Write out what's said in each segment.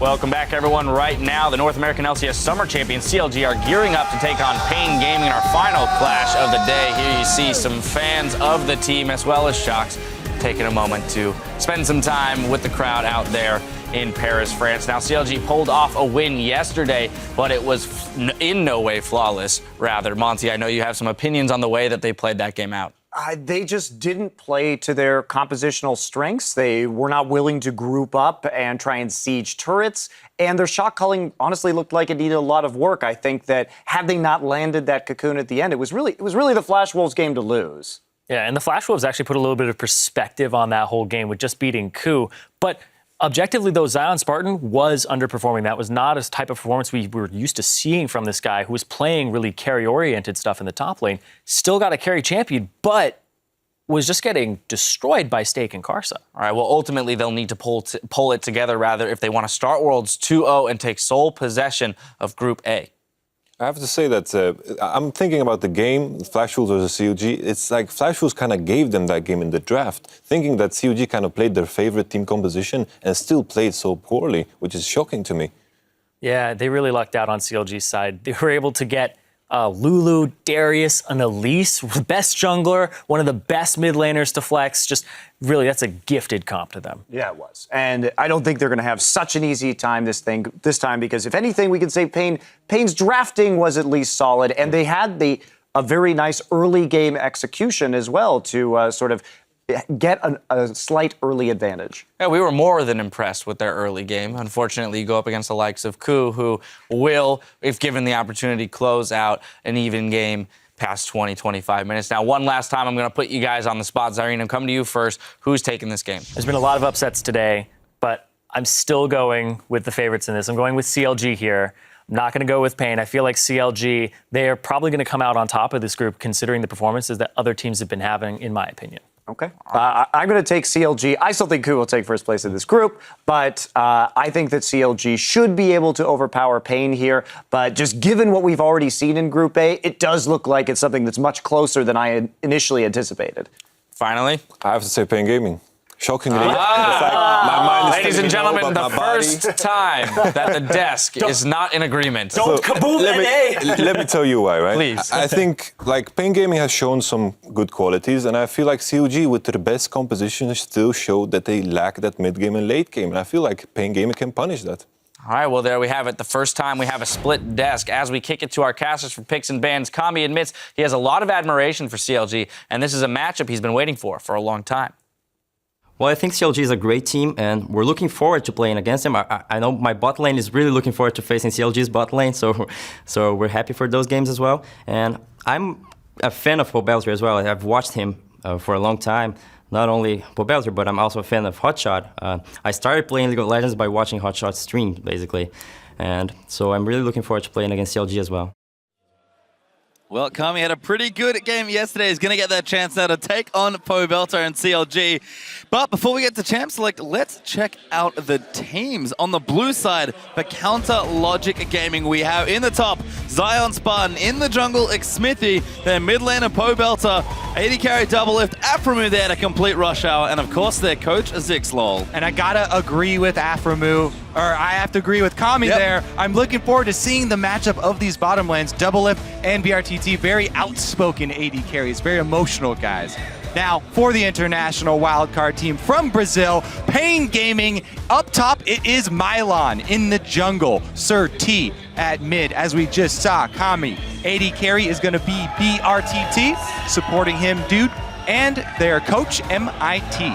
Welcome back, everyone. Right now, the North American LCS Summer Champions, CLG, are gearing up to take on Pain Gaming in our final clash of the day. Here you see some fans of the team as well as Shox taking a moment to spend some time with the crowd out there in Paris, France. Now, CLG pulled off a win yesterday, but it was in no way flawless. Rather, Monty, I know you have some opinions on the way that they played that game out. They just didn't play to their compositional strengths. They were not willing to group up and try and siege turrets. And their shot calling honestly looked like it needed a lot of work. I think that had they not landed that cocoon at the end, it was really the Flash Wolves game to lose. Yeah, and the Flash Wolves actually put a little bit of perspective on that whole game with just beating KOO. But objectively, though, Zion Spartan was underperforming. That was not a type of performance we were used to seeing from this guy who was playing really carry-oriented stuff in the top lane. Still got a carry champion, but was just getting destroyed by Stake and Karsa. All right, well, ultimately, they'll need to pull it together, rather, if they want to start Worlds 2-0 and take sole possession of Group A. I have to say that I'm thinking about the game, Flash Wolves versus COG. It's like Flash Wolves kind of gave them that game in the draft, thinking that COG kind of played their favorite team composition and still played so poorly, which is shocking to me. Yeah, they really lucked out on CLG's side. They were able to get Lulu, Darius, and Elise, the best jungler, one of the best mid laners to flex. Just really, that's a gifted comp to them. Yeah, it was. And I don't think they're going to have such an easy time this time, because if anything, we can say Pain's drafting was at least solid, and they had a very nice early game execution as well to sort of get a slight early advantage. Yeah, we were more than impressed with their early game. Unfortunately, you go up against the likes of KOO, who will, if given the opportunity, close out an even game past 20, 25 minutes. Now, one last time, I'm going to put you guys on the spot. Zareen, I'm coming to you first. Who's taking this game? There's been a lot of upsets today, but I'm still going with the favorites in this. I'm going with CLG here. I'm not going to go with Pain. I feel like CLG, they are probably going to come out on top of this group, considering the performances that other teams have been having, in my opinion. Okay. I'm going to take CLG. I still think KOO will take first place in this group, but I think that CLG should be able to overpower Pain here. But just given what we've already seen in Group A, it does look like it's something that's much closer than I had initially anticipated. Finally, I have to say Pain Gaming. Shockingly, the fact my mind is ladies and thinking gentlemen, the about my first body. time that the desk is not in agreement. Don't kaboom Let me tell you why, right? Please. I think like Pain Gaming has shown some good qualities, and I feel like COG with their best composition still showed that they lack that mid game and late game, and I feel like Pain Gaming can punish that. All right, well, there we have it. The first time we have a split desk. As we kick it to our casters for picks and bans, Kami admits he has a lot of admiration for CLG, and this is a matchup he's been waiting for a long time. Well, I think CLG is a great team, and we're looking forward to playing against them. I know my bot lane is really looking forward to facing CLG's bot lane, so we're happy for those games as well. And I'm a fan of Pobelter as well. I've watched him for a long time. Not only Pobelter, but I'm also a fan of Hotshot. I started playing League of Legends by watching Hotshot stream, basically. And so I'm really looking forward to playing against CLG as well. Well, Kami had a pretty good game yesterday. He's going to get that chance now to take on Pobelter and CLG. But before we get to Champ Select, let's check out the teams. On the blue side, for Counter Logic Gaming, we have in the top, Zion Spartan. In the jungle, Xmithy. Their mid laner, Pobelter. AD carry Doublelift. Aphromoo there to complete Rush Hour. And of course, their coach, Zixlol. And I gotta agree with Aphromoo, or I have to agree with Kami there. I'm looking forward to seeing the matchup of these bottom lanes. Doublelift and BRTT, very outspoken AD carries, very emotional guys. Now, for the international wildcard team from Brazil, Pain Gaming. Up top, it is Mylon. In the jungle, Sir T at mid, as we just saw. Kami, AD carry is going to be BRTT, supporting him, Dude, and their coach, MIT.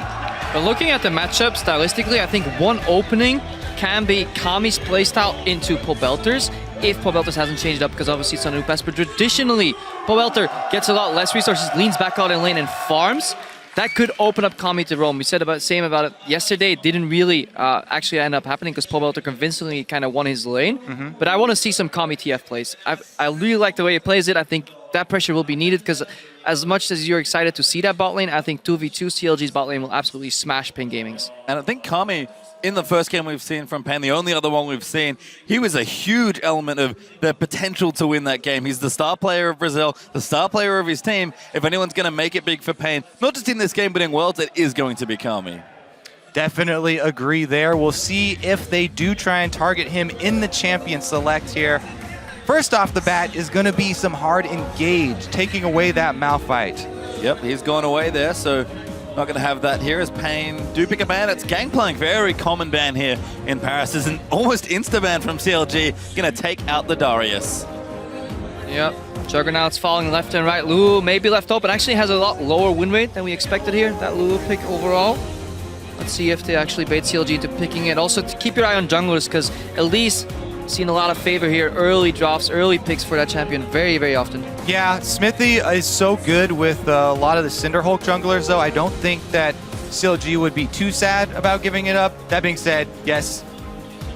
But looking at the matchup, stylistically, I think one opening can be Kami's playstyle into Pobelter's, if Pobelter's hasn't changed up, because obviously it's a new pass. But traditionally, Pobelter gets a lot less resources, leans back out in lane and farms. That could open up Kami to roam. We said about same about it yesterday. It didn't really actually end up happening because Pobelter convincingly kind of won his lane. But I want to see some Kami TF plays. I really like the way he plays it. I think that pressure will be needed because as much as you're excited to see that bot lane, I think 2v2 CLG's bot lane will absolutely smash Pain Gaming's. And I think Kami, in the first game we've seen from Pain, the only other one we've seen, he was a huge element of the potential to win that game. He's the star player of Brazil, the star player of his team. If anyone's going to make it big for Pain, not just in this game, but in Worlds, it is going to be Kami. Definitely agree there. We'll see if they do try and target him in the champion select here. First off the bat is going to be some hard engage, taking away that Malphite. Yep, he's gone away there, so not going to have that here as Pain do pick a ban. It's Gangplank, very common ban here in Paris. This is an almost insta-ban from CLG, going to take out the Darius. Yep. Juggernaut's falling left and right. Lulu maybe left open. Actually has a lot lower win rate than we expected here, that Lulu pick overall. Let's see if they actually bait CLG to picking it. Also, to keep your eye on junglers, because Elise seen a lot of favor here. Early drops, early picks for that champion very, very often. Yeah, Smithy is so good with a lot of the Cinderhulk junglers, though. I don't think that CLG would be too sad about giving it up. That being said, yes,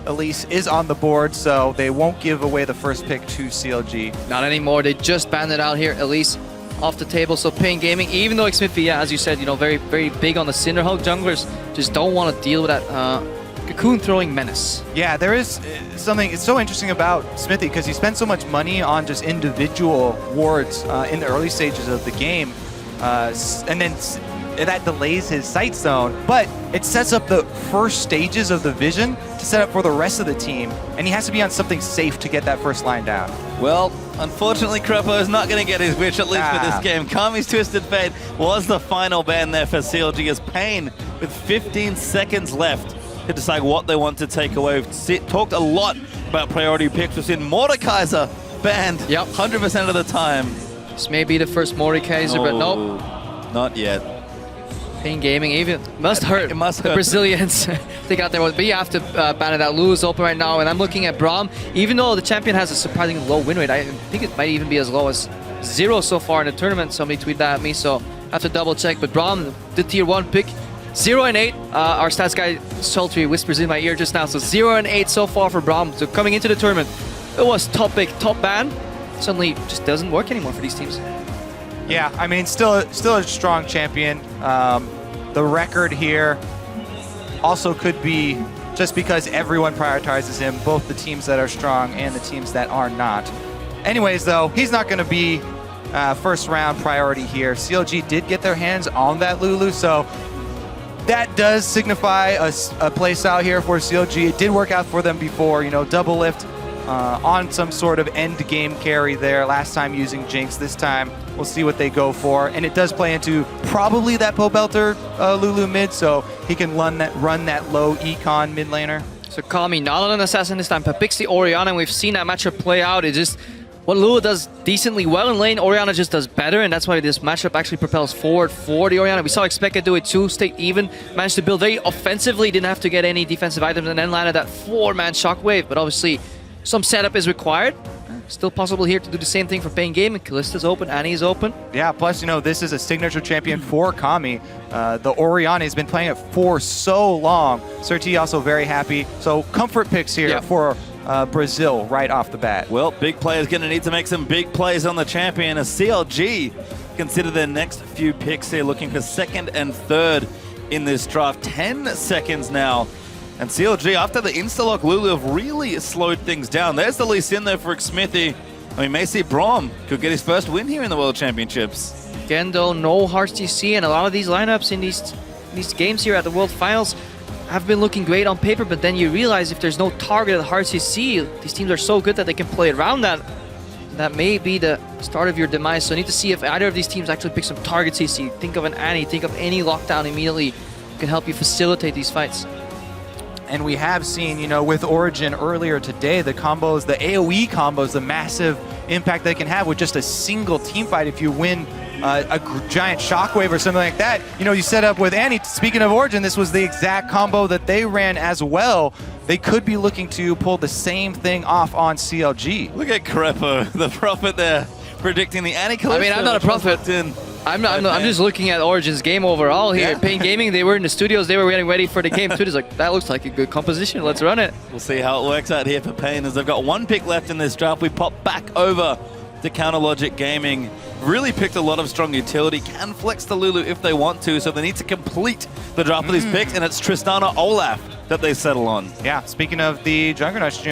Elise is on the board, so they won't give away the first pick to CLG. Not anymore. They just banned it out here. Elise off the table. So Pain Gaming, even though Xmithie, yeah, as you said, very, very big on the Cinderhulk junglers, just don't want to deal with that cocoon throwing menace. Yeah, there is something, it's so interesting about Smithy because he spent so much money on just individual wards in the early stages of the game, and then that delays his sight zone, but it sets up the first stages of the vision to set up for the rest of the team, and he has to be on something safe to get that first line down. Well, unfortunately, Krepo is not going to get his wish, at least for this game. Kami's Twisted Fate was the final ban there for CLG as Pain, with 15 seconds left to decide what they want to take away. We've talked a lot about priority picks. We've seen Mordekaiser banned 100% of the time. This may be the first Mordekaiser, but nope. Not yet. Pain Gaming even must hurt. It must the hurt. Brazilians. They got their one, but you have to ban it out. Lulu's open right now, and I'm looking at Braum. Even though the champion has a surprisingly low win rate, I think it might even be as low as 0 so far in the tournament. Somebody tweeted that at me, so I have to double check. But Braum, the tier 1 pick, 0 and 8. Our stats guy Sultry whispers in my ear just now. So 0 and 8 so far for Braum. So coming into the tournament, it was top pick, top ban. Suddenly, just doesn't work anymore for these teams. Yeah, I mean, still a strong champion. The record here also could be just because everyone prioritizes him, both the teams that are strong and the teams that are not. Anyways, though, he's not going to be first round priority here. CLG did get their hands on that Lulu, so that does signify a place out here for CLG. It did work out for them before, double lift on some sort of end game carry there. Last time using Jinx, this time we'll see what they go for. And it does play into probably that Pobelter Lulu mid, so he can run that low econ mid laner. So Kami not on an assassin this time, but picks the Orianna, and we've seen that matchup play out. It's just what Lulu does decently well in lane, Orianna just does better, and that's why this matchup actually propels forward for the Orianna. We saw Expected do it too, stayed even, managed to build very offensively, didn't have to get any defensive items, and then landed that 4-man shockwave, but obviously some setup is required. Still possible here to do the same thing for Pain Gaming. Kallista's open, Annie's open. Yeah, plus, this is a signature champion for Kami. The Orianna has been playing it for so long. Surti also very happy. So comfort picks here for Brazil right off the bat. Well, big players going to need to make some big plays on the champion as CLG consider their next few picks here, looking for second and third in this draft. 10 seconds now. And CLG, after the insta-lock, Lulu have really slowed things down. There's the Lee Sin there for Xmithie. We may see Braum could get his first win here in the World Championships. Again, though, no Hearts TC, and a lot of these lineups in these games here at the World Finals have been looking great on paper, but then you realize if there's no targeted Hearts TC, these teams are so good that they can play around that. That may be the start of your demise. So I need to see if either of these teams actually pick some target TC. Think of an Annie, think of any lockdown immediately can help you facilitate these fights. And we have seen, with Origin earlier today, the combos, the AoE combos, the massive impact they can have with just a single team fight if you win a giant shockwave or something like that. You set up with Annie. Speaking of Origin, this was the exact combo that they ran as well. They could be looking to pull the same thing off on CLG. Look at Krepo, the prophet there, predicting the Annie Kalista. I mean, I'm not a prophet. I'm just looking at Origin's game overall here. Yeah. Pain Gaming, they were in the studios, they were getting ready for the game too. It's like, that looks like a good composition, let's run it. We'll see how it works out here for Pain as they've got one pick left in this draft. We pop back over to Counterlogic Gaming. Really picked a lot of strong utility, can flex the Lulu if they want to, so they need to complete the draft of these picks, and it's Tristana Olaf that they settle on. Yeah, speaking of the Juggernauts,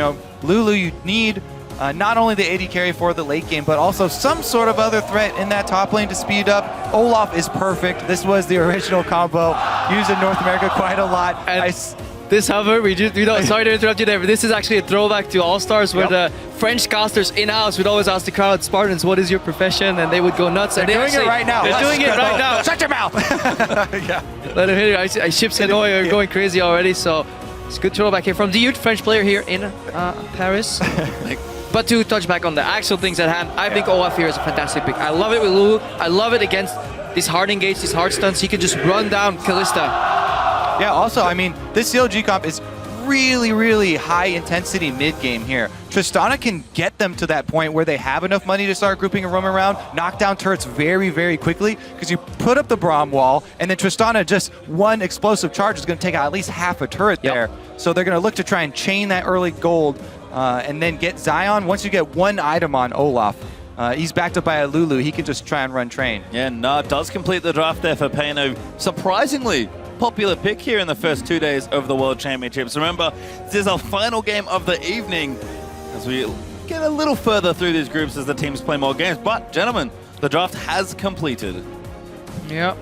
Lulu, you need not only the AD carry for the late game, but also some sort of other threat in that top lane to speed up. Olaf is perfect. This was the original combo used in North America quite a lot. And this, however, sorry to interrupt you there, but this is actually a throwback to All-Stars where the French casters in-house would always ask the crowd, Spartans, what is your profession? And they would go nuts. They're doing it right now. They're doing it right now. Shut your mouth. Yeah. Let him hit it. Ships are going crazy already, so it's a good throwback here from the youth French player here in Paris. But to touch back on the actual things at hand, I think Olaf here is a fantastic pick. I love it with Lulu. I love it against these hard engage, these hard stunts. He can just run down Kalista. Yeah, also, I mean, this CLG comp is really, really high intensity mid game here. Tristana can get them to that point where they have enough money to start grouping and roaming around, knock down turrets very, very quickly, because you put up the Braum wall, and then Tristana, just one explosive charge is going to take out at least half a turret there. So they're going to look to try and chain that early gold and then get Zion. Once you get one item on Olaf, he's backed up by a Lulu. He can just try and run train. Yeah, Nard does complete the draft there for Payno. Surprisingly popular pick here in the first 2 days of the World Championships. Remember, this is our final game of the evening as we get a little further through these groups as the teams play more games. But, gentlemen, the draft has completed. Yeah,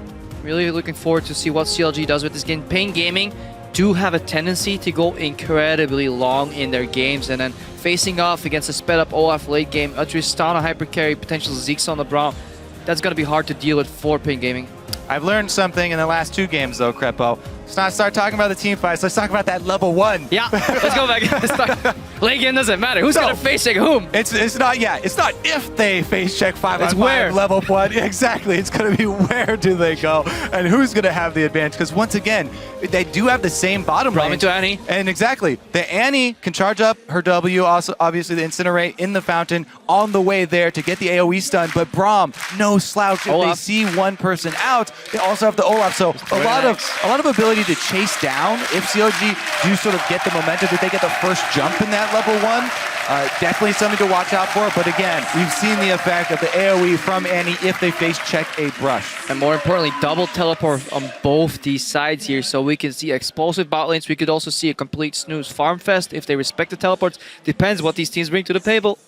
really looking forward to see what CLG does with this game. Pain Gaming do have a tendency to go incredibly long in their games, and then facing off against a sped up Olaf late game, a Tristana hypercarry, potential Zeeks on the Braum. That's going to be hard to deal with for Pain Gaming. I've learned something in the last 2 games, though, Krepo. Let's not start talking about the team fights. Let's talk about that level 1. Yeah, let's go back. Late game doesn't matter. Who's going to face check whom? It's not if they face check 5 on 5 where. level 1. Exactly. It's going to be where do they go and who's going to have the advantage. Because once again, they do have the same bottom lane. into Annie. And exactly. The Annie can charge up her W, also obviously the Incinerate in the fountain on the way there to get the AoE stun. But Braum, no slouch. If Olaf. they see one person out, they also have the Olaf. So a lot of ability to chase down if CLG do sort of get the momentum, if they get the first jump in that level 1. Definitely something to watch out for. But again, we've seen the effect of the AoE from Annie if they face check a brush. And more importantly, double teleport on both these sides here. So we can see explosive bot lanes. We could also see a complete snooze farm fest if they respect the teleports. Depends what these teams bring to the table.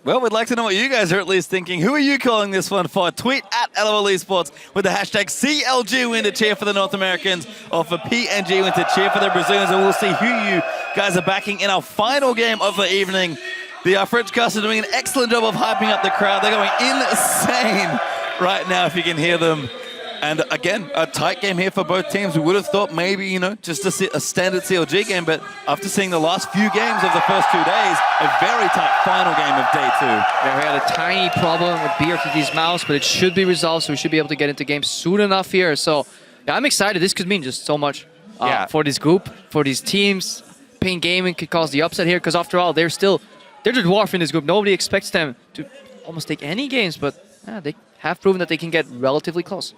Well, we'd like to know what you guys are at least thinking. Who are you calling this one for? Tweet at LOL Esports with the hashtag CLG win to cheer for the North Americans, or for PNG win to cheer for the Brazilians, and we'll see who you guys are backing in our final game of the evening. The French cast are doing an excellent job of hyping up the crowd. They're going insane right now, if you can hear them. And again, a tight game here for both teams. We would have thought maybe, you know, just a standard CLG game, but after seeing the last few games of the first 2 days, a very tight final game of day 2. Yeah, we had a tiny problem with BRTT's mouse, but it should be resolved, so we should be able to get into game soon enough here. So, yeah, I'm excited. This could mean just so much for this group, for these teams. Pain Gaming could cause the upset here, because after all, they're the dwarf in this group. Nobody expects them to almost take any games, but they have proven that they can get relatively close.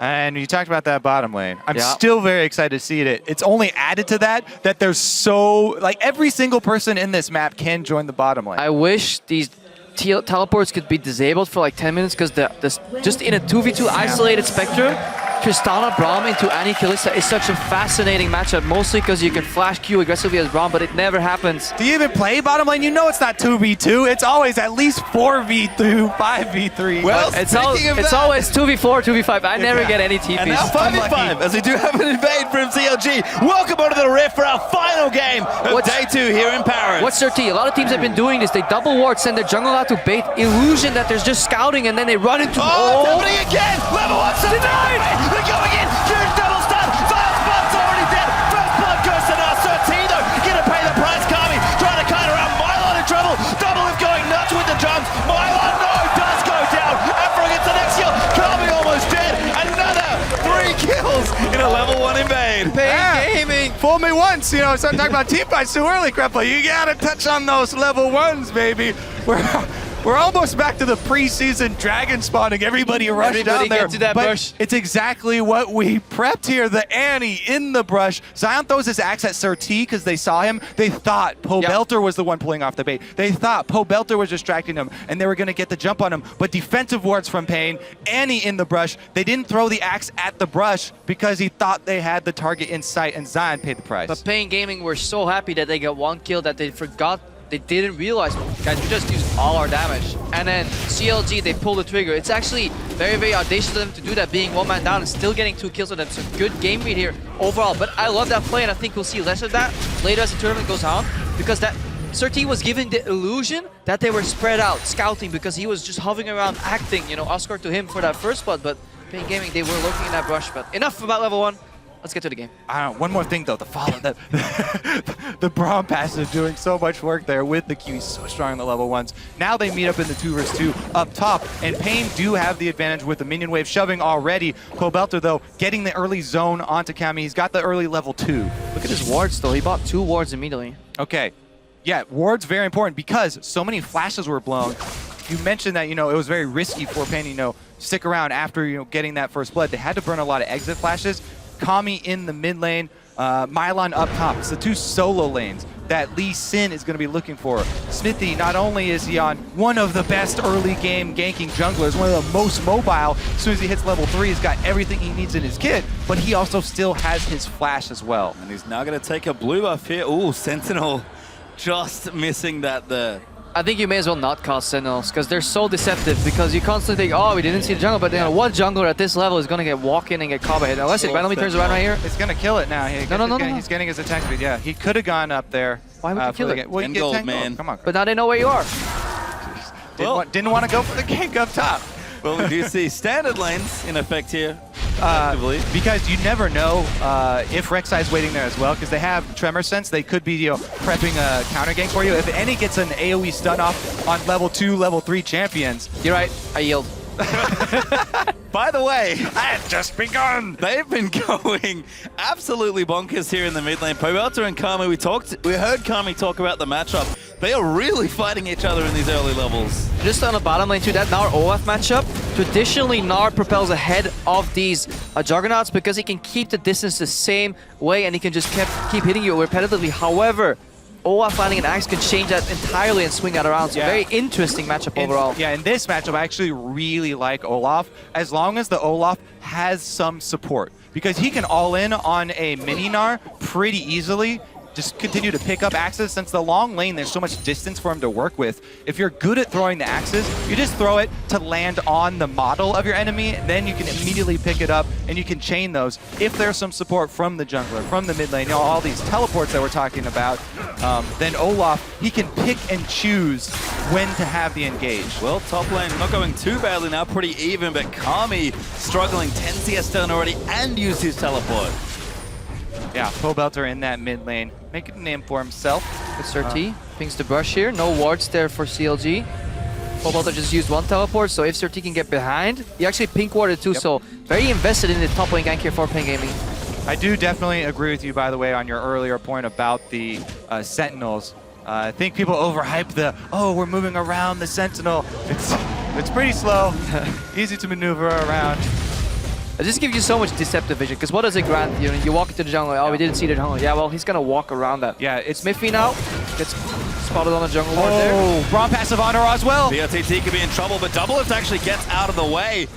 And you talked about that bottom lane. I'm still very excited to see it. It's only added to that there's every single person in this map can join the bottom lane. I wish these teleports could be disabled for like 10 minutes, because just in a 2v2 isolated Spectre, Tristana Braum into Annie Kalista is such a fascinating matchup, mostly because you can flash Q aggressively as Braum, but it never happens. Do you even play bottom lane? You know it's not 2v2. It's always at least 4v2, 5v3. Well, It's always 2v4, 2v5. I never get any TPs. And now 5v5, as we do have an invade from CLG. Welcome onto the Rift for our final game of day 2 here in Paris. What's their T? A lot of teams have been doing this. They double ward, send their jungle out to bait illusion that there's just scouting, and then they run into... Oh, it's happening again! Level 1 denied! They're going in! Huge double stun! Vilespot's already dead! First blood goes to Nasser. Tino gonna pay the price. Kami trying to kite around. Mylon in trouble. Double is going nuts with the jumps. Mylon, does go down. Afro gets the next kill. Kami almost dead. Another 3 kills in a level 1 invade. Pain Gaming! Fool me once, you know, start talking about team fights too early, Krepo. You gotta touch on those level 1s, baby. We're almost back to the preseason dragon spawning. Everybody rushed down there. Get to that bush. It's exactly what we prepped here. The Annie in the brush. Zion throws his axe at Sir T because they saw him. They thought Pobelter was the one pulling off the bait. They thought Pobelter was distracting him, and they were going to get the jump on him. But defensive wards from Pain. Annie in the brush. They didn't throw the axe at the brush because he thought they had the target in sight, and Zion paid the price. But Pain Gaming were so happy that they got 1 kill that they forgot they didn't realize, guys, we just used all our damage. And then CLG, they pull the trigger. It's actually very, very audacious of them to do that, being one man down and still getting 2 kills. So that's a good game read here overall. But I love that play, and I think we'll see less of that later as the tournament goes on, because that Surti was given the illusion that they were spread out, scouting, because he was just hovering around, acting, you know, Oscar to him for that first spot. But Pain Gaming, they were lurking in that brush. But enough about level 1. Let's get to the game. One more thing though, the follow that the Braum pass is doing so much work there with the Q. He's so strong in the level 1s. Now they meet up in the 2 versus 2 up top, and Pain do have the advantage with the minion wave shoving already. Pobelter though getting the early zone onto Kami. He's got the early level 2. Look at his wards though. He bought 2 wards immediately. Okay, yeah, wards very important because so many flashes were blown. You mentioned that, you know, it was very risky for Pain, you know, stick around after, you know, getting that first blood. They had to burn a lot of exit flashes. Kami in the mid lane, Mylon up top. It's the 2 solo lanes that Lee Sin is going to be looking for. Smithy, not only is he on one of the best early game ganking junglers, one of the most mobile, as soon as he hits level 3, he's got everything he needs in his kit, but he also still has his flash as well. And he's now going to take a blue buff here. Ooh, Sentinel just missing that there. I think you may as well not cast Sentinels, because they're so deceptive, because you constantly think, oh, we didn't see the jungle, but you know, what jungler at this level is going to get walk in and get combo hit? Unless it randomly turns around right here. It's going to kill it now. No. He's getting his attack speed. Yeah, he could have gone up there. Why would you kill it? Well, you get Gold, 10 man. gold. Come on. But now they know where you are. Didn't want to go for the gank up top. Well, we do see standard lanes in effect here. Because you never know if Rek'Sai's waiting there as well, because they have Tremor Sense. They could be, you know, prepping a counter gank for you. If any gets an AoE stun off on level 2, level 3 champions. You're right. I yield. By the way, I had just begun. they've been going absolutely bonkers here in the mid lane. Pobelter and Kami, we heard Kami talk about the matchup. They are really fighting each other in these early levels. Just on the bottom lane too, that Gnar Olaf matchup, traditionally Gnar propels ahead of these Juggernauts because he can keep the distance the same way and he can just keep hitting you repetitively. However, Olaf landing an axe can change that entirely and swing that around. So very interesting matchup overall. Yeah, in this matchup, I actually really like Olaf, as long as the Olaf has some support. Because he can all in on a mini Gnar pretty easily. Just continue to pick up axes. Since the long lane, there's so much distance for him to work with. If you're good at throwing the axes, you just throw it to land on the model of your enemy, then you can immediately pick it up and you can chain those. If there's some support from the jungler, from the mid lane, you know, all these teleports that we're talking about, then Olaf, he can pick and choose when to have the engage. Well, top lane not going too badly now, pretty even, but Kami struggling, 10 CS done already and used his teleport. Yeah, Pobelter in that mid lane, making a name for himself. With Surti, pings the brush here. No wards there for CLG. Pobelter just used 1 teleport, so if Surti can get behind, he actually pink warded too, so very invested in the top lane gank here for Pain Gaming. I do definitely agree with you, by the way, on your earlier point about the Sentinels. I think people overhype the, oh, we're moving around the Sentinel. It's pretty slow, easy to maneuver around. It just gives you so much deceptive vision, because what does it grant? You know, you walk into the jungle, oh, we didn't see the jungle. Yeah, well, he's gonna walk around that. Yeah, it's Smithy now gets spotted on the jungle ward there. Oh, Braum passive on her as well. BRTT could be in trouble, but Doublelift actually gets out of the way.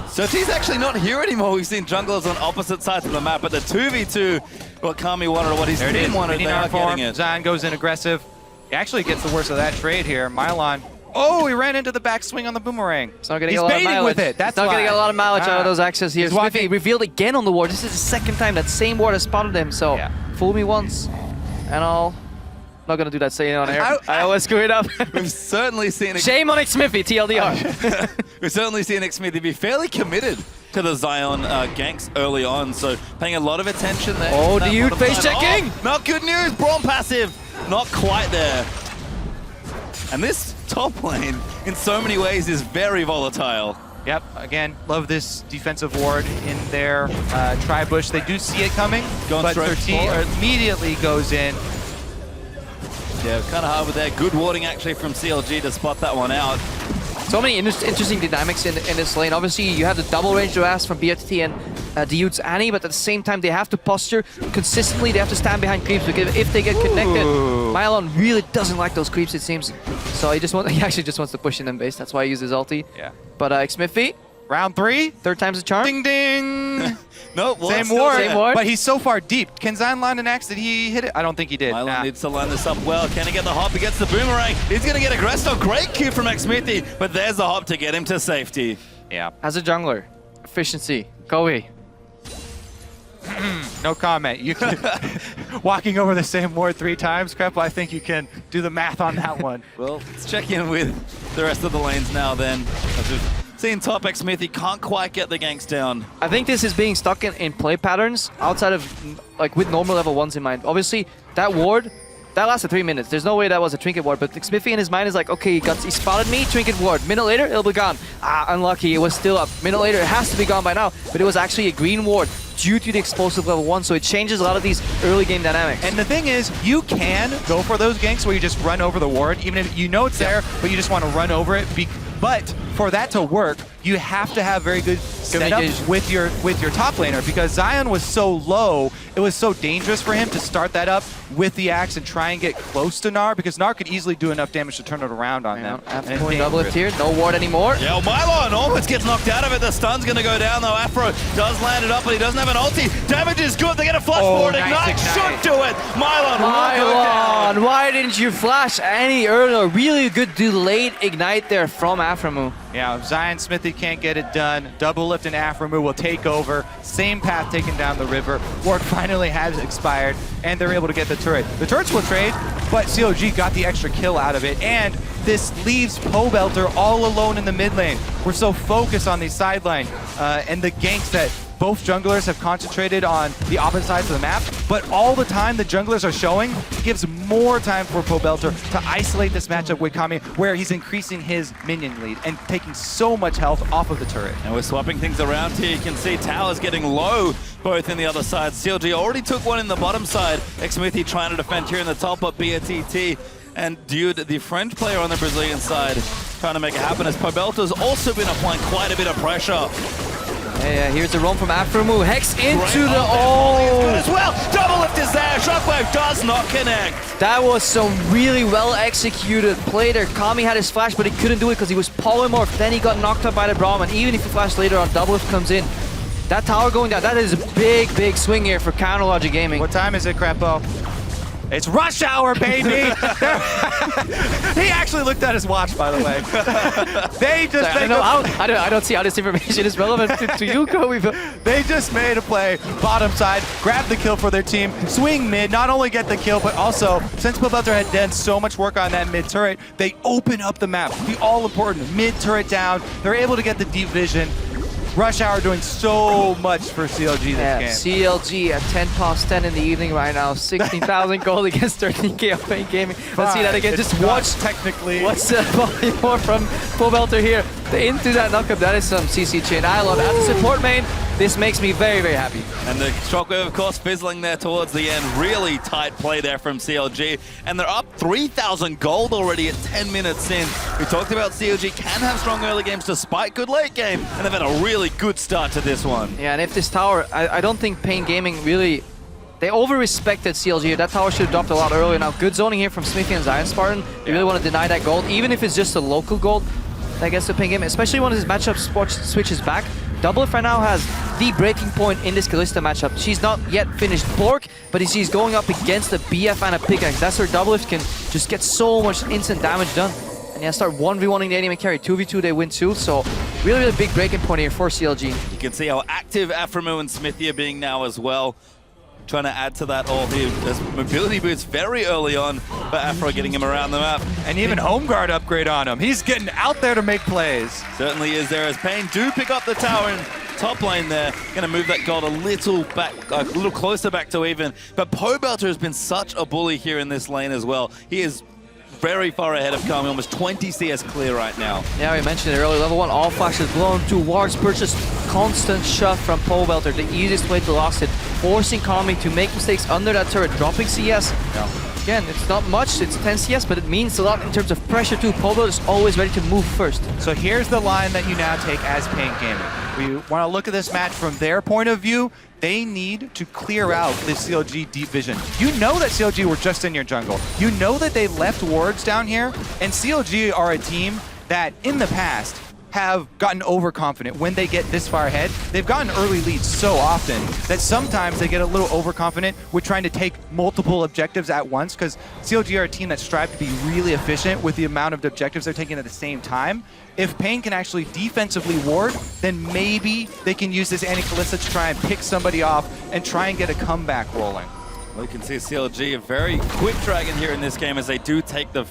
So he's actually not here anymore. We've seen junglers on opposite sides of the map, but the 2v2, what Kami wanted or what his team wanted, they are getting it. Zion goes in aggressive. He actually gets the worst of that trade here. Mylon. Oh, he ran into the backswing on the boomerang. It's not gonna He's get a lot of baiting mileage. with it. That's not gonna get a lot of mileage out of those axes here. He's walking- Smithy revealed again on the ward. This is the second time that same ward has spotted him. So fool me once, and I'll not gonna do that saying on air. I always screw it up. We've certainly seen it. Shame on Smithy, TLDR. We've certainly seen Xmithy be fairly committed to the Zion ganks early on, so paying a lot of attention there. Oh, That Dude, bottom face side. checking! Oh, not good news. Braum passive, not quite there. And this top lane, in so many ways, is very volatile. Yep, again, love this defensive ward in their tri-bush. They do see it coming, Going but straight 13 forward. immediately goes in. Yeah, kind of hard with that. Good warding actually from CLG to spot that one out. So many interesting dynamics in this lane. Obviously, you have the double range blast from BRTT and Diute's Annie, but at the same time, they have to posture consistently. They have to stand behind creeps because if they get connected, Mylon really doesn't like those creeps, it seems. So he actually just wants to push in them base. That's why he uses ulti. Yeah. But Xmithy, Round 3. third time's the charm. Ding ding. No, well, Same it's still ward, there. but he's so far deep. Can Zion land an axe? Did he hit it? I don't think he did. Mylon Nah. needs to line this up well. Can he get the hop? He gets the boomerang. He's going to get aggressed. Oh, great cue from Xmithy, but there's the hop to get him to safety. Yeah. As a jungler, efficiency, go away. No comment. You can walking over the same ward 3 times, Krepo. I think you can do the math on that one. Well, let's check in with the rest of the lanes now then. As we've seen top Xmithy can't quite get the ganks down. I think this is being stuck in play patterns outside of, like, with normal level 1s in mind. Obviously, that ward, that lasted 3 minutes. There's no way that was a trinket ward, but Xmithy in his mind is like, okay, he spotted me, trinket ward. Minute later, it'll be gone. Ah, unlucky, it was still up. Minute later, it has to be gone by now, but it was actually a green ward due to the explosive level 1, so it changes a lot of these early game dynamics. And the thing is, you can go for those ganks where you just run over the ward, even if you know it's there, but you just want to run over it. But for that to work, you have to have very good setup Communication. with your top laner, because Zion was so low, it was so dangerous for him to start that up with the axe and try and get close to Gnar, because Gnar could easily do enough damage to turn it around on them. After And it's going double lift here, dangerous. no ward anymore. Yeah, well, Mylon almost gets knocked out of it. The stun's going to go down, though. Afro does land it up, but he doesn't have an ulti. Damage is good. They get a flash forward. Nice Ignite ignite. should do it. Mylon will go down. Mylon, why didn't you flash any earlier? Really good delayed ignite there from Aframu. Yeah, if Zion Smithy can't get it done, Double Lift and Aframu will take over. Same path taken down the river. Ward finally has expired, and they're able to get the turret. The turrets will trade, but COG got the extra kill out of it, and this leaves Pobelter all alone in the mid lane. We're so focused on the sideline and the ganks that both junglers have concentrated on the opposite sides of the map, but all the time the junglers are showing gives more time for Pobelter to isolate this matchup with Kami, where he's increasing his minion lead and taking so much health off of the turret. And we're swapping things around here. You can see towers getting low, both in the other side. CLG already took one in the bottom side. Xmithy trying to defend here in the top, but BATT and Dude, the French player on the Brazilian side, trying to make it happen, as Pobelter's also been applying quite a bit of pressure. Yeah, here's the roam from Aframu. Hex into Great the... ult there. Volley is good Oh! as well. Double lift is there. Shockwave does not connect. That was some really well executed play there. Kami had his flash, but he couldn't do it because he was polymorphed. Then he got knocked out by the Braum, and even if he flashed later on, double lift comes in. That tower going down, that is a big, big swing here for Counter Logic Gaming. What time is it, Krepo? It's rush hour, baby! He actually looked at his watch, by the way. They just I don't see how this information is relevant to you, Kobe. They just made a play, bottom side, grab the kill for their team, swing mid, not only get the kill, but also, since Pobelter had done so much work on that mid turret, they open up the map. The all-important mid turret down. They're able to get the deep vision. Rush Hour doing so much for CLG this game. CLG at 10 past 10 in the evening right now. 16,000 gold against 13k of Pain Gaming. Let's see that again. It's Just not watch technically. what's more from Pobelter here. Into that knockup, that is some CC chain. I love it. As a support main, this makes me very, very happy. And the Shockwave, of course, fizzling there towards the end. Really tight play there from CLG. And they're up 3,000 gold already at 10 minutes in. We talked about CLG can have strong early games despite good late game. And they've had a really good start to this one. Yeah, and if this tower, I don't think Pain Gaming really... They over-respected CLG. That tower should have dropped a lot earlier. Now, good zoning here from Smithy and Zion Spartan. They really want to deny that gold, even if it's just a local gold. I guess the Pain Gaming, especially when his matchup switches back. Double Lift right now has the breaking point in this Kalista matchup. She's not yet finished Bork, but she's going up against a BF and a pickaxe. That's where Double Lift can just get so much instant damage done. And yeah, start 1v1ing the enemy carry. 2v2 they win too, so really, really big breaking point here for CLG. You can see how active Aframu and Smithy are being now as well. Trying to add to that all here. There's mobility boots very early on, but Afro getting him around the map. And even home guard upgrade on him. He's getting out there to make plays. Certainly is there, as Pain do pick up the tower in top lane there. Gonna move that gold a little back, a little closer back to even. But Pobelter has been such a bully here in this lane as well. He is very far ahead of Kami, almost 20 CS clear right now. Yeah, we mentioned it earlier. Level 1, all flashes blown. 2 wards purchased. Constant shove from Pobelter. The easiest way to lost it. Forcing Kami to make mistakes under that turret. Dropping CS. Yeah. Again, it's not much. It's 10 CS, but it means a lot in terms of pressure too. Pobelter is always ready to move first. So here's the line that you now take as Pain Gaming. We want to look at this match from their point of view. They need to clear out this CLG deep vision. You know that CLG were just in your jungle. You know that they left wards down here, and CLG are a team that in the past have gotten overconfident when they get this far ahead. They've gotten early leads so often that sometimes they get a little overconfident with trying to take multiple objectives at once, because CLG are a team that strive to be really efficient with the amount of objectives they're taking at the same time. If Pain can actually defensively ward, then maybe they can use this Anti-Kalista to try and pick somebody off and try and get a comeback rolling. Well, you can see CLG a very quick dragon here in this game as they do take the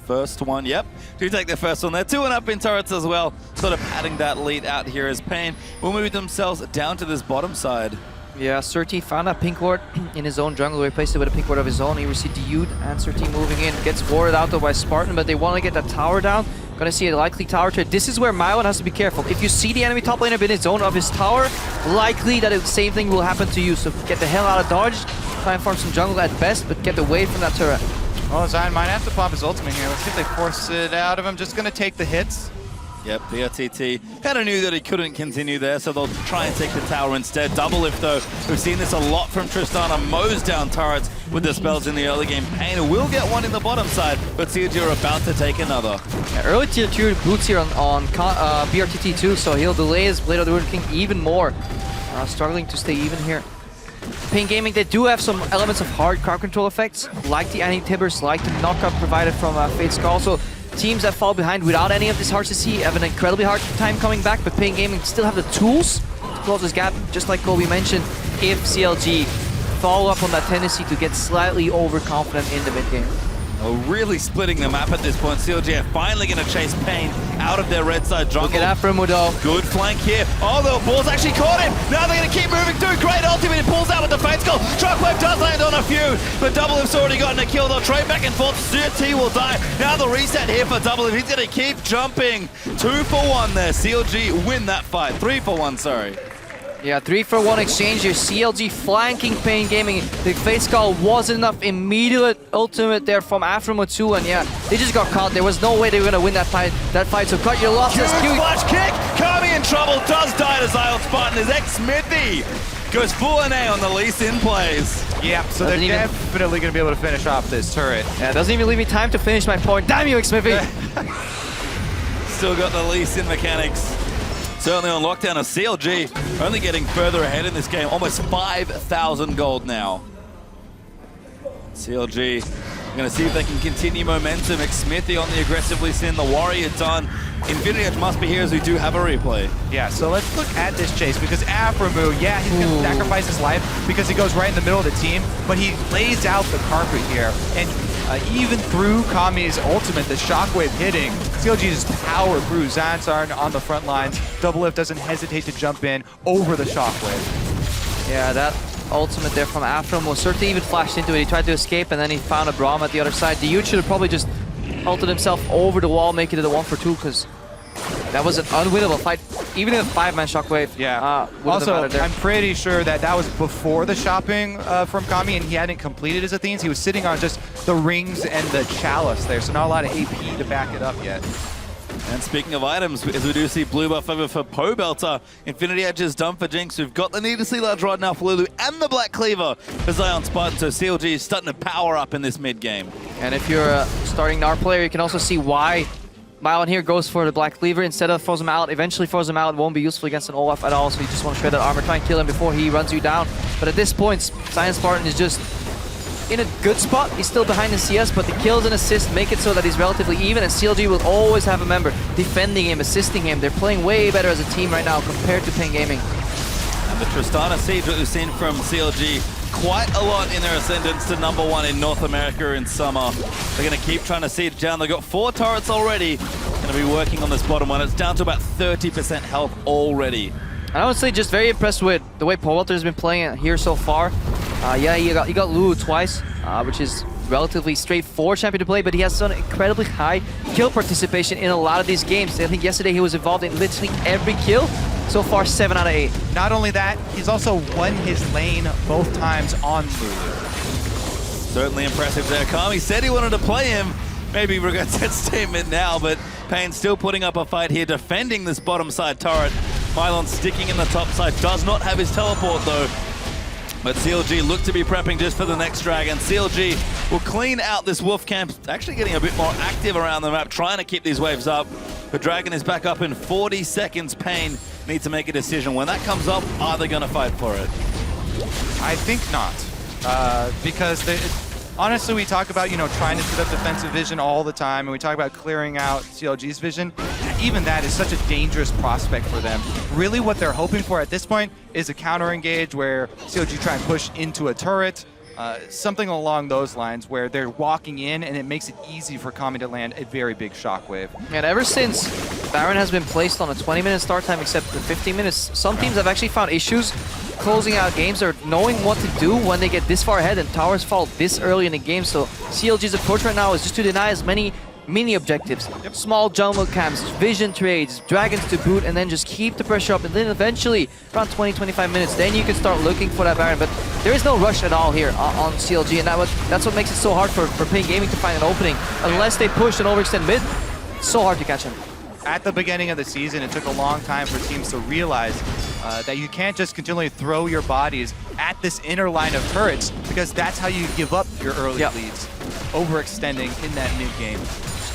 first one. Yep, do take the first one. They're 2-1 in turrets as well, sort of padding that lead out here as Pain will move themselves down to this bottom side. Yeah, Surti found a pink ward in his own jungle, replaced it with a pink ward of his own. He received Dude and Surti moving in. Gets warded out though by Spartan, but they want to get that tower down. Gonna see a likely tower trade. This is where Mylon has to be careful. If you see the enemy top laner in his zone of his tower, likely that the same thing will happen to you. So get the hell out of dodge, try and farm some jungle at best, but get away from that turret. Well, Zion might have to pop his ultimate here. Let's see if they force it out of him. Just gonna take the hits. Yep, BRTT kind of knew that he couldn't continue there, so they'll try and take the tower instead. Double lift though, we've seen this a lot from Tristana, mows down turrets with the spells in the early game. Pain will get one in the bottom side, but CLG are about to take another. Yeah, early tier 2 boots here on BRTT too, so he'll delay his Blade of the Ruined King even more. Struggling to stay even here. Pain Gaming, they do have some elements of hard crowd control effects, like the anti-tibbers, like the knockup provided from Fate Skull. So teams that fall behind without any of this hard to see have an incredibly hard time coming back, but Pain Gaming still have the tools to close this gap, just like Kobe mentioned, if CLG follow up on that tendency to get slightly overconfident in the mid game. Oh, really splitting the map at this point. CLG are finally going to chase Pain out of their red side jungle. Look at Aphromoo though. Good flank here. Oh, the ball's actually caught him. Now they're going to keep moving through. Great ultimate. He pulls out with the Fate Skull. Shockwave does land on a few, but Double Lift's already gotten a kill. They'll trade back and forth. T will die. Now the reset here for Double Lift. He's going to keep jumping. 2 for 1 there. CLG win that fight. 3 for 1, sorry. Yeah, 3-for-1 exchange here. CLG flanking Pain Gaming. The Fate Skull wasn't enough. Immediate ultimate there from Aphromoo too, and yeah, they just got caught. There was no way they were gonna win that fight. So cut your losses. Huge flash kick. Kami in trouble. Does die to Zion Spartan. His ex-Smithy goes full NA on the Lee Sin plays. Yeah, so they're definitely going to be able to finish off this turret. Yeah, doesn't even leave me time to finish my point. Damn you, ex-Smithy! Still got the Lee Sin mechanics. Certainly on lockdown of CLG, only getting further ahead in this game. Almost 5,000 gold now. CLG going to see if they can continue momentum. Smithy on the aggressive Lee Sin, the Warrior done. Infinity Edge must be here as we do have a replay. Yeah, so let's look at this chase because Aphromoo, yeah, he's going to sacrifice his life because he goes right in the middle of the team, but he lays out the carpet here. And even through Kami's ultimate, the shockwave hitting, CLG just power through. Zansarn on the front lines. Double Lift doesn't hesitate to jump in over the shockwave. Yeah, that ultimate there from Aphromoo. Certainly even flashed into it. He tried to escape and then he found a Braum at the other side. The Dude should have probably just ulted himself over the wall, making it a 1-for-2 because that was an unwinnable fight. Even in a 5-man shockwave. Yeah. Also, I'm pretty sure that that was before the shopping from Kami and he hadn't completed his Athenes. He was sitting on just the rings and the chalice there, so not a lot of AP to back it up yet. And speaking of items, as we do see blue buff over for Pobelter, Infinity Edge is done for Jinx. We've got the needlessly large rod now for Lulu and the Black Cleaver for Zion Spartan, so CLG is starting to power up in this mid game. And if you're a starting NAR player, you can also see why Mylon here goes for the Black Cleaver instead of Frozen Mallet. Eventually Frozen Mallet won't be useful against an Olaf at all, so you just want to shred that armor, try and kill him before he runs you down. But at this point, Zion Spartan is just in a good spot. He's still behind in CS, but the kills and assists make it so that he's relatively even, and CLG will always have a member defending him, assisting him. They're playing way better as a team right now compared to Pain Gaming. And the Tristana Siege that we've seen from CLG quite a lot in their ascendance to #1 in North America in summer. They're going to keep trying to siege down. They've got 4 turrets already. Going to be working on this bottom one. It's down to about 30% health already. I would say just very impressed with the way Pobelter has been playing it here so far. Yeah, he got Lulu twice, which is relatively straightforward champion to play, but he has done incredibly high kill participation in a lot of these games. I think yesterday he was involved in literally every kill. So far, 7 out of 8. Not only that, he's also won his lane both times on Lulu. Certainly impressive there. Kami said he wanted to play him. Maybe regrets that statement now, but Pain still putting up a fight here, defending this bottom side turret. Mylon sticking in the top side, does not have his teleport though. But CLG look to be prepping just for the next dragon. CLG will clean out this wolf camp, actually getting a bit more active around the map, trying to keep these waves up. The Dragon is back up in 40 seconds. Pain needs to make a decision. When that comes up, are they going to fight for it? I think not, because honestly, we talk about, trying to set up defensive vision all the time, and we talk about clearing out CLG's vision. Even that is such a dangerous prospect for them. Really what they're hoping for at this point is a counter engage where CLG try and push into a turret, something along those lines where they're walking in and it makes it easy for Kami to land a very big shockwave. And ever since Baron has been placed on a 20-minute start time, except the 15 minutes, some teams have actually found issues closing out games or knowing what to do when they get this far ahead and towers fall this early in the game. So CLG's approach right now is just to deny as many mini objectives, small jungle camps, vision trades, dragons to boot, and then just keep the pressure up. And then eventually, around 20-25 minutes, then you can start looking for that Baron. But there is no rush at all here on CLG, and that's what makes it so hard for Pain Gaming to find an opening. Unless they push and overextend mid, it's so hard to catch him. At the beginning of the season, it took a long time for teams to realize that you can't just continually throw your bodies at this inner line of turrets, because that's how you give up your early leads, overextending in that mid game.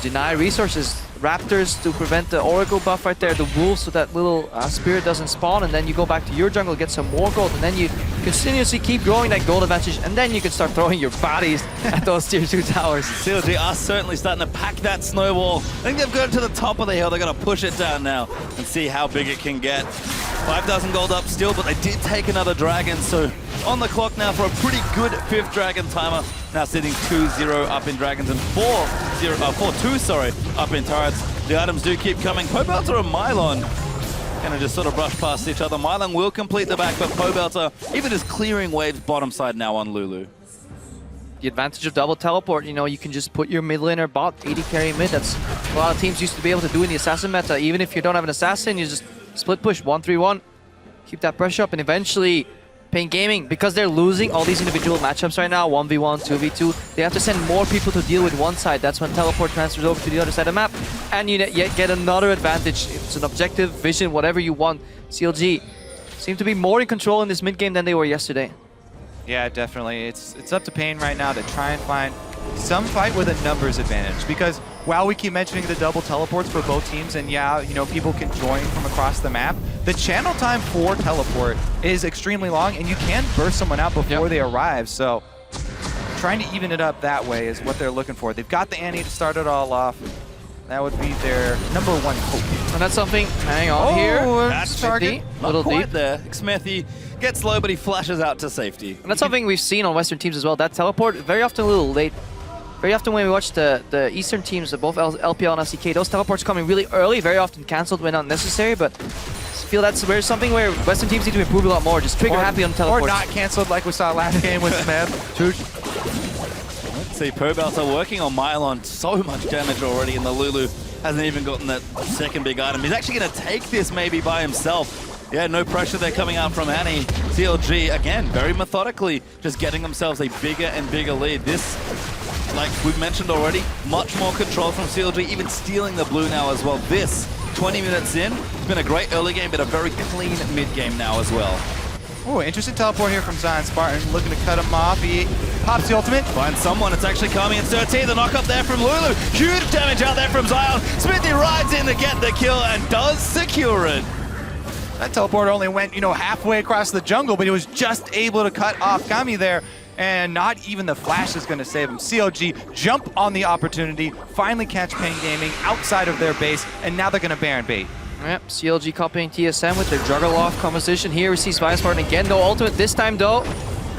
Deny resources. Raptors to prevent the Oracle buff right there, the Wolves so that little Spirit doesn't spawn, and then you go back to your jungle, get some more gold, and then you continuously keep growing that gold advantage, and then you can start throwing your bodies at those tier 2 towers. CLG are certainly starting to pack that snowball. I think they've got it to the top of the hill. They're going to push it down now and see how big it can get. 5,000 gold up still, but they did take another dragon, so on the clock now for a pretty good 5th dragon timer. Now sitting 2-0 up in dragons and 4-2 up in turrets. The items do keep coming. Pobelter and Mylon gonna just sort of brush past each other. Mylon will complete the back, but Pobelter even just clearing waves bottom side now on Lulu. The advantage of double teleport, you can just put your mid laner bot, AD carry mid. That's a lot of teams used to be able to do in the assassin meta. Even if you don't have an assassin, you just split push 1-3-1, keep that pressure up, and eventually Pain Gaming, because they're losing all these individual matchups right now, 1v1, 2v2, they have to send more people to deal with one side. That's when teleport transfers over to the other side of the map, and you yet get another advantage. It's an objective, vision, whatever you want. CLG seem to be more in control in this mid game than they were yesterday. Yeah, definitely. It's up to Pain right now to try and find some fight with a numbers advantage, because while we keep mentioning the double teleports for both teams, and people can join from across the map, the channel time for teleport is extremely long, and you can burst someone out before they arrive. So trying to even it up that way is what they're looking for. They've got the Annie to start it all off. That would be their number one hope. And that's something, hang on here. That's target. Little deep there. Smithy gets low, but he flashes out to safety. And that's something we've seen on Western teams as well. That teleport, very often a little late. Very often when we watch the Eastern teams, both LPL and LCK, those teleports coming really early, very often cancelled when not necessary, but I feel that's something where Western teams need to improve a lot more. Just trigger happy on teleports. Or not cancelled like we saw last game with Smith. Let's see, Pobelter working on Mylon. So much damage already, and the Lulu hasn't even gotten that second big item. He's actually going to take this maybe by himself. Yeah, no pressure there coming out from Annie. CLG, again, very methodically, just getting themselves a bigger and bigger lead. This, like we've mentioned already, much more control from CLG, even stealing the blue now as well. This, 20 minutes in, it's been a great early game, but a very clean mid game now as well. Oh, interesting teleport here from Zion Spartan, looking to cut him off. He pops the ultimate. Find someone, it's actually Kami and 13. The knock up there from Lulu. Huge damage out there from Zion. Smithy rides in to get the kill and does secure it. That teleport only went, halfway across the jungle, but he was just able to cut off Kami there, and not even the flash is going to save him. CLG jump on the opportunity, finally catch Pain Gaming outside of their base, and now they're going to Baron bait. Yep, CLG copying TSM with their Juggerloft composition. Here we see Zion Spartan again, no ultimate this time though.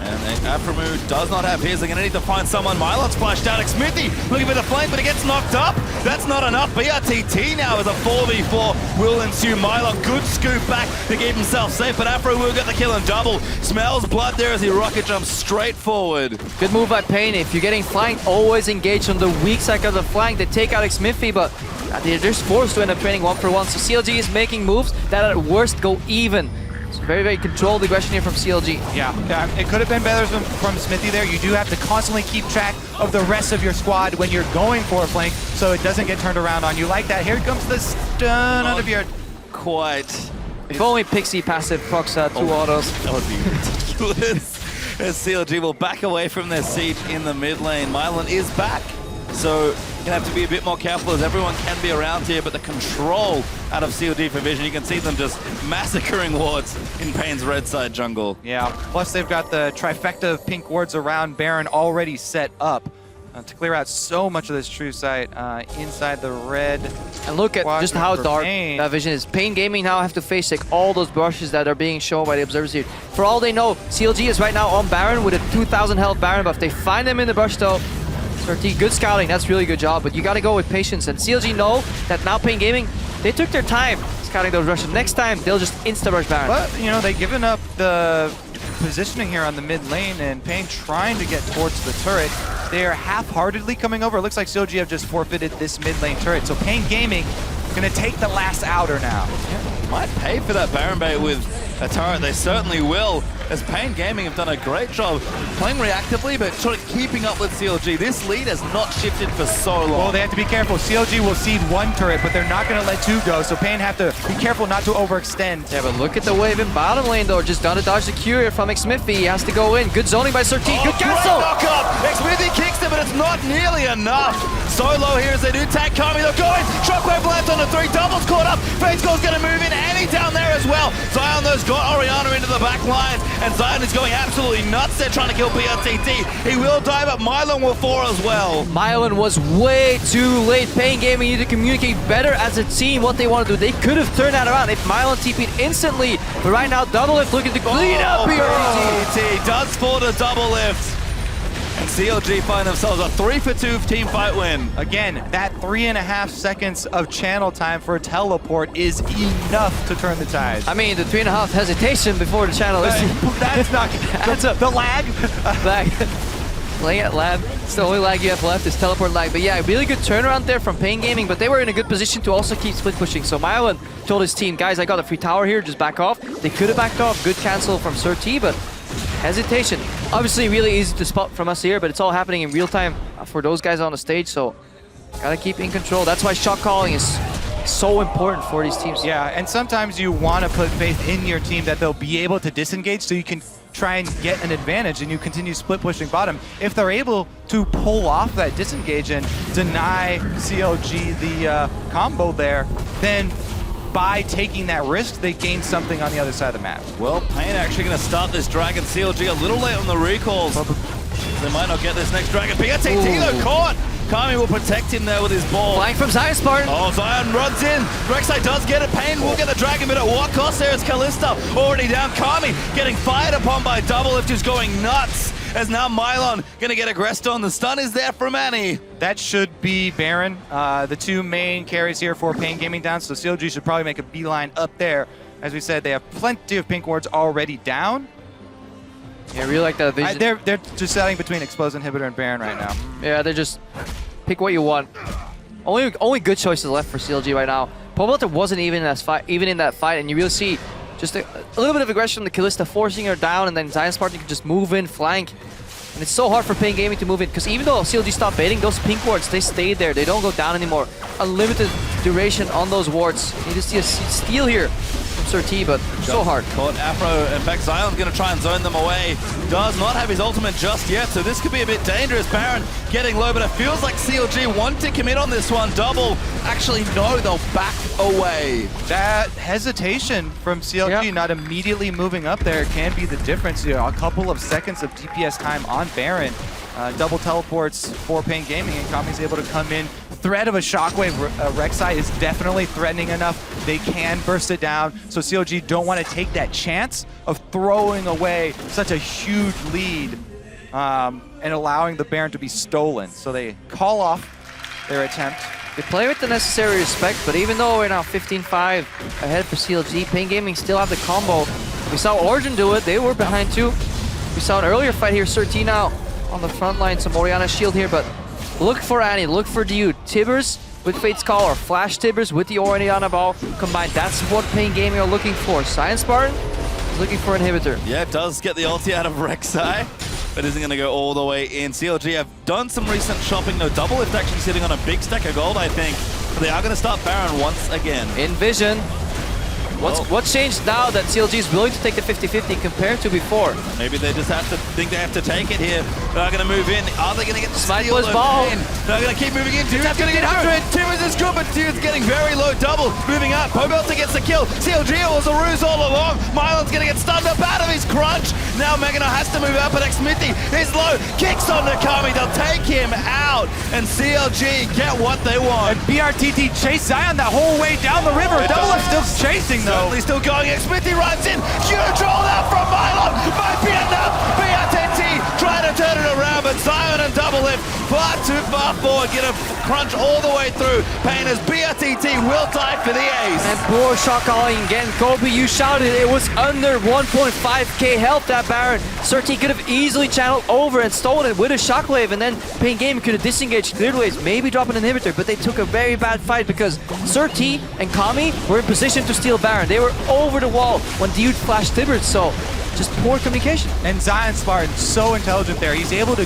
And Aphromoo does not have his. They're going to need to find someone. Mylon splashed out. Smithy looking for the flame, but it gets knocked up. That's not enough. BRTT now is a 4v4 will ensue. Mylon, good scoop back to keep himself safe, but Aphro will get the kill and double. Smells blood there as he rocket jumps straight forward. Good move by Pain. If you're getting flanked, always engage on the weak side of the flank. They take out Smithy, but they're just forced to end up training 1-for-1. So CLG is making moves that at worst go even. So very, very controlled aggression here from CLG. Yeah, it could have been better from Smithy there. You do have to constantly keep track of the rest of your squad when you're going for a flank, so it doesn't get turned around on you like that. Here comes the stun out of your... Quite. If only Pixie passive procs 2 autos. That would be ridiculous. As CLG will back away from their siege in the mid lane. Mylon is back. So you're going to have to be a bit more careful as everyone can be around here, but the control out of CLG for Vision, you can see them just massacring wards in Pain's red side jungle. Yeah, plus they've got the trifecta of pink wards around Baron already set up to clear out so much of this true sight inside the red. And look at just how for dark Pain. that vision is. Pain Gaming now have to face like all those brushes that are being shown by the observers here. For all they know, CLG is right now on Baron with a 2,000 health Baron buff. They find them in the brush though. Surti, good scouting, that's really good job, but you gotta go with patience. And CLG know that now Pain Gaming, they took their time scouting those rushes. Next time, they'll just insta-rush Baron. But, you know, they've given up the positioning here on the mid lane, and Pain trying to get towards the turret. They are half-heartedly coming over. It looks like CLG have just forfeited this mid lane turret. So Pain Gaming gonna take the last outer now. Might pay for that Baron bait with a turret. They certainly will, as Pain Gaming have done a great job playing reactively, but sort of keeping up with CLG. This lead has not shifted for so long. Well, they have to be careful. CLG will cede one turret, but they're not going to let two go, so Pain have to be careful not to overextend. Yeah, but look at the wave in bottom lane though. Just done to dodge the Q here from Xmithy. He has to go in. Good zoning by Surti. Good cancel! Knock up! Xmithy kicks it, but it's not nearly enough. Solo here as they do tag Kami. They're going. Shockwave left on the 3. Doubles caught up. Fatescore's going to move in. Annie down there as well. Zion though's got Orianna into the back line, and Zion is going absolutely nuts. They're trying to kill BRTT. He will die, but Mylon will fall as well. Mylon was way too late. Pain Gaming need to communicate better as a team what they want to do. They could have turned that around if Mylon TP'd instantly. But right now, Doublelift looking to clean up BRTT. BRTT does fall to double lift. And CLG find themselves a 3-for-2 team fight win. Again, that 3.5 seconds of channel time for a teleport is enough to turn the tide. I mean, the 3.5 hesitation before the channel is That's not... That's a the lag? lag. Playing at lab, it's the only lag you have left is teleport lag. But yeah, really good turnaround there from Pain Gaming, but they were in a good position to also keep split pushing. So Mylon told his team, guys, I got a free tower here, just back off. They could have backed off. Good cancel from Surti, but hesitation. Obviously really easy to spot from us here, but it's all happening in real time for those guys on the stage, so gotta keep in control. That's why shot calling is so important for these teams. Yeah, and sometimes you want to put faith in your team that they'll be able to disengage so you can try and get an advantage and you continue split pushing bottom. If they're able to pull off that disengage and deny CLG the combo there, then by taking that risk, they gain something on the other side of the map. Well, Pain actually going to start this Dragon. CLG a little late on the recalls. They might not get this next Dragon. BRTT though caught. Kami will protect him there with his ball. Flying from Zion Spartan. Oh, Zion runs in. Rek'Sai does get it. Pain will get the Dragon, but at what cost there is Kalista already down. Kami getting fired upon by Doublelift, who's going nuts. As now Mylon gonna get aggressed on. The stun is there from Annie. That should be Baron. The two main carries here for Pain Gaming down, so CLG should probably make a beeline up there. As we said, they have plenty of pink wards already down. Yeah, I really like that vision. They're just setting between Explosive Inhibitor and Baron right now. Yeah, they're just pick what you want. Only good choices left for CLG right now. Pobelter wasn't even in that fight, and you really see just a little bit of aggression from the Kalista, forcing her down, and then Zion Spartan can just move in, flank. And it's so hard for Pain Gaming to move in, because even though CLG stopped baiting, those pink wards, they stay there. They don't go down anymore. Unlimited duration on those wards. You just see a steal here from Surti, but so hard. Caught Afro. In fact, Zion's going to try and zone them away. Does not have his ultimate just yet, so this could be a bit dangerous. Baron getting low, but it feels like CLG want to commit on this one. Double. Actually, no, they'll back away. That hesitation from CLG not immediately moving up there can be the difference. You know, a couple of seconds of DPS time on Baron. Double teleports for Pain Gaming, and Kami's able to come in. Threat of a Shockwave Rek'Sai is definitely threatening enough. They can burst it down, so CLG don't want to take that chance of throwing away such a huge lead and allowing the Baron to be stolen. So they call off their attempt. They play with the necessary respect, but even though we're now 15-5 ahead for CLG, Pain Gaming still have the combo. We saw Origin do it. They were behind too. We saw an earlier fight here. Surti now on the front line. Some Orianna shield here, but look for Annie. Look for Dude. Tibbers with Fate's Call or Flash Tibbers with the Orianna ball combined. That's what Pain Gaming are looking for. Zion Spartan is looking for inhibitor. Yeah, it does get the ulti out of Rek'Sai, but isn't going to go all the way in. CLG have done some recent shopping. No, Doublelift actually sitting on a big stack of gold, I think. But they are going to start Baron once again. In vision. What's changed now that CLG is willing to take the 50-50 compared to before? Maybe they just have to think they have to take it here. They're going to move in. Are they going to get the Smite steal? was ball. They're going to keep moving in. Timmy's going to get after it. Timmy's is good, but Timmy's getting very low. Double moving up. Pobelter gets the kill. CLG was a ruse all along. Mylon's going to get stunned up out of his crunch. Now Megano has to move up, but Xmithy is low. Kicks on Nakami. They'll take him out. And CLG get what they want. And BRTT chase Zion that whole way down the river. Double F still chasing though. Certainly still going. Xmithy runs in. Huge roll out from Mylon. Might be enough. BRTT trying to turn it around, but Zion and Double F far too far forward. Get a crunch all the way through. Pain as BRTT will die for the ace. And poor shot calling again. Kobe, you shouted it was under 1.5k health, that Baron. Surti could have easily channeled over and stolen it with a shockwave, and then Pain Gaming could have disengaged cleared waves, maybe drop an inhibitor, but they took a very bad fight because Surti and Kami were in position to steal Baron. They were over the wall when Dude flashed Tibbert, so just poor communication. And Zion Spartan, so intelligent there. He's able to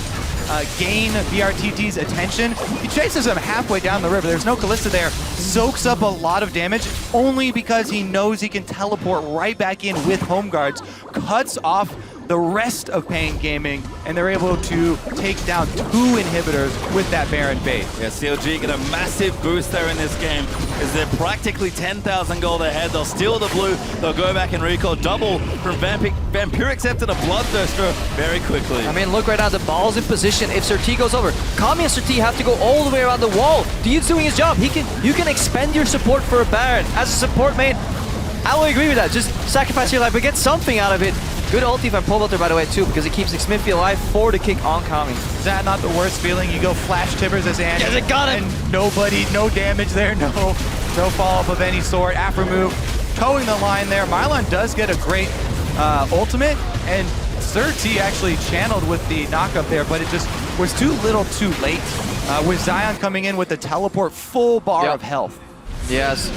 gain BRTT's attention. He chases him halfway down the river. There's no Kalista there. Soaks up a lot of damage only because he knows he can teleport right back in with home guards. Cuts off the rest of Pain Gaming, and they're able to take down 2 inhibitors with that Baron bait. Yeah, CLG get a massive boost there in this game as they're practically 10,000 gold ahead. They'll steal the blue, they'll go back and recall double from Vampirix after the Bloodthirster very quickly. I mean, look right now, the ball's in position. If Surti goes over, Kami and Surti have to go all the way around the wall. Dude's doing his job. You can expend your support for a Baron. As a support main, I will agree with that. Just sacrifice your life, but get something out of it. Good ulti from Pobelter, by the way, too, because it keeps Xmithy alive for the kick on Kami. Is that not the worst feeling? You go flash Tibbers as Annie. Yes, it got him. And nobody, no damage there, no follow-up of any sort. Afro move, towing the line there. Mylon does get a great ultimate, and Surti actually channeled with the knockup there, but it just was too little too late. With Zion coming in with the teleport, full bar of health. Yes.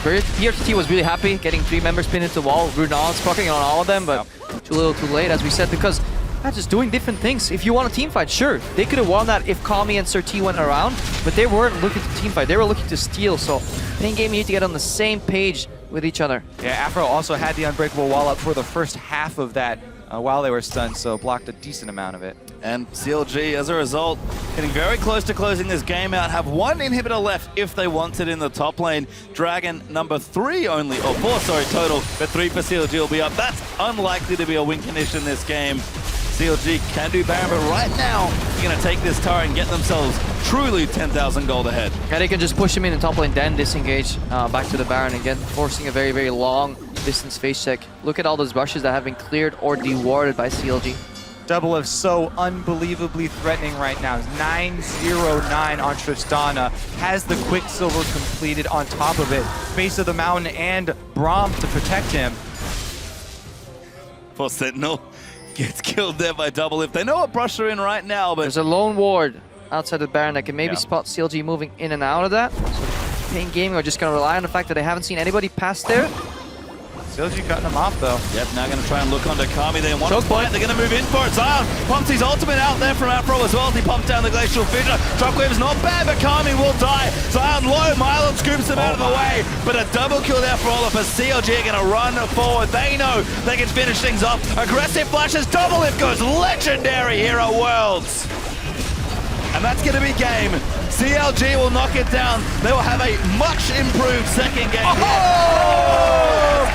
BRTT was really happy getting 3 members pinned into the wall. Runon's proccing on all of them, but too little too late, as we said, because they're just doing different things. If you want a team fight, sure, they could have won that if Kami and Surti went around, but they weren't looking to team fight. They were looking to steal, so Pain Gaming need to get on the same page with each other. Yeah, Afro also had the unbreakable wall up for the first half of that while they were stunned, so blocked a decent amount of it. And CLG, as a result, getting very close to closing this game out, have 1 inhibitor left if they want it in the top lane. Dragon number 3 only, or 4, sorry, total, but 3 for CLG will be up. That's unlikely to be a win condition this game. CLG can do Baron, but right now, they're going to take this tower and get themselves truly 10,000 gold ahead. Yeah, they can just push him in the top lane, then disengage back to the Baron again, forcing a very, very long distance face check. Look at all those rushes that have been cleared or dewarded by CLG. Double is so unbelievably threatening right now. 909 on Tristana. Has the Quicksilver completed on top of it. Base of the mountain and Braum to protect him. Poor Sentinel gets killed there by Double Lift. They know a brusher in right now, but There's a lone ward outside the Baron that can maybe spot CLG moving in and out of that. So Pain Gaming are just going to rely on the fact that they haven't seen anybody pass there. CLG cutting him off though. Yep, now going to try and look onto Kami there. One Choke point, point. they're going to move in for it. Zion pumps his ultimate out there from Afro as well as he pumps down the Glacial Fissure. Shockwave is not bad, but Kami will die. Zion low, Mylon scoops him out of the way, but a double kill there for Olaf as CLG are going to run forward. They know they can finish things off. Aggressive flashes, Double Lift goes legendary here at Worlds. And that's going to be game. CLG will knock it down. They will have a much improved second game.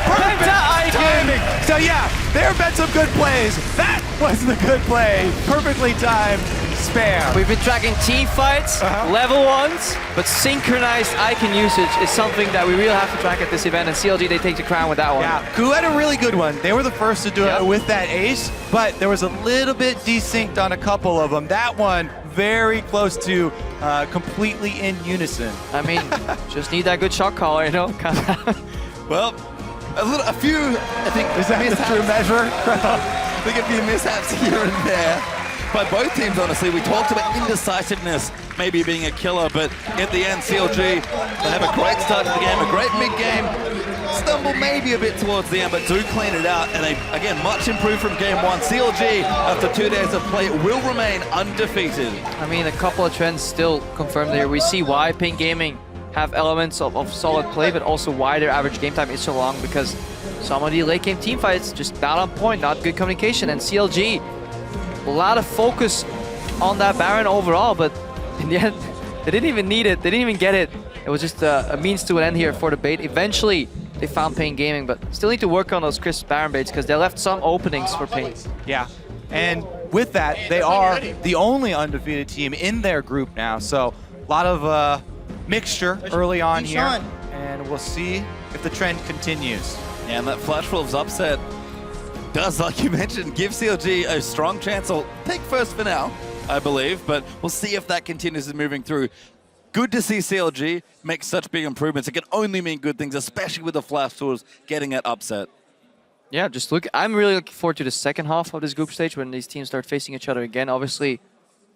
Perfect timing. So yeah, there have been some good plays. That was the good play. Perfectly timed spam. We've been tracking team fights, level 1s, but synchronized icon usage is something that we really have to track at this event, and CLG, they take the crown with that one. Yeah, Ku had a really good one. They were the first to do it with that ace, but there was a little bit desynced on a couple of them. That one, very close to completely in unison. I mean, just need that good shot caller, you know? Well, a few, I think, Is that the true measure? I think a few mishaps here and there by both teams, honestly. We talked about indecisiveness maybe being a killer, but at the end, CLG, they have a great start to the game, a great mid-game, stumble maybe a bit towards the end, but do clean it out, and they, again, much improved from game 1. CLG, after 2 days of play, will remain undefeated. I mean, a couple of trends still confirmed there. We see why Pain Gaming have elements of solid play, but also why their average game time is so long, because some of the late game team fights just not on point, not good communication, and CLG, a lot of focus on that Baron overall, but in the end, they didn't even need it, they didn't even get it. It was just a means to an end here for the bait. Eventually, they found Pain Gaming, but still need to work on those crisp Baron baits because they left some openings for Pain. Yeah, and with that, they are the only undefeated team in their group now, so a lot of mixture early on here, and we'll see if the trend continues. And that Flash Wolves upset does, like you mentioned, give CLG a strong chance. I'll take first for now, I believe, but we'll see if that continues moving through. Good to see CLG make such big improvements. It can only mean good things, especially with the Flash Wolves getting it upset. Yeah, I'm really looking forward to the second half of this group stage when these teams start facing each other again. Obviously,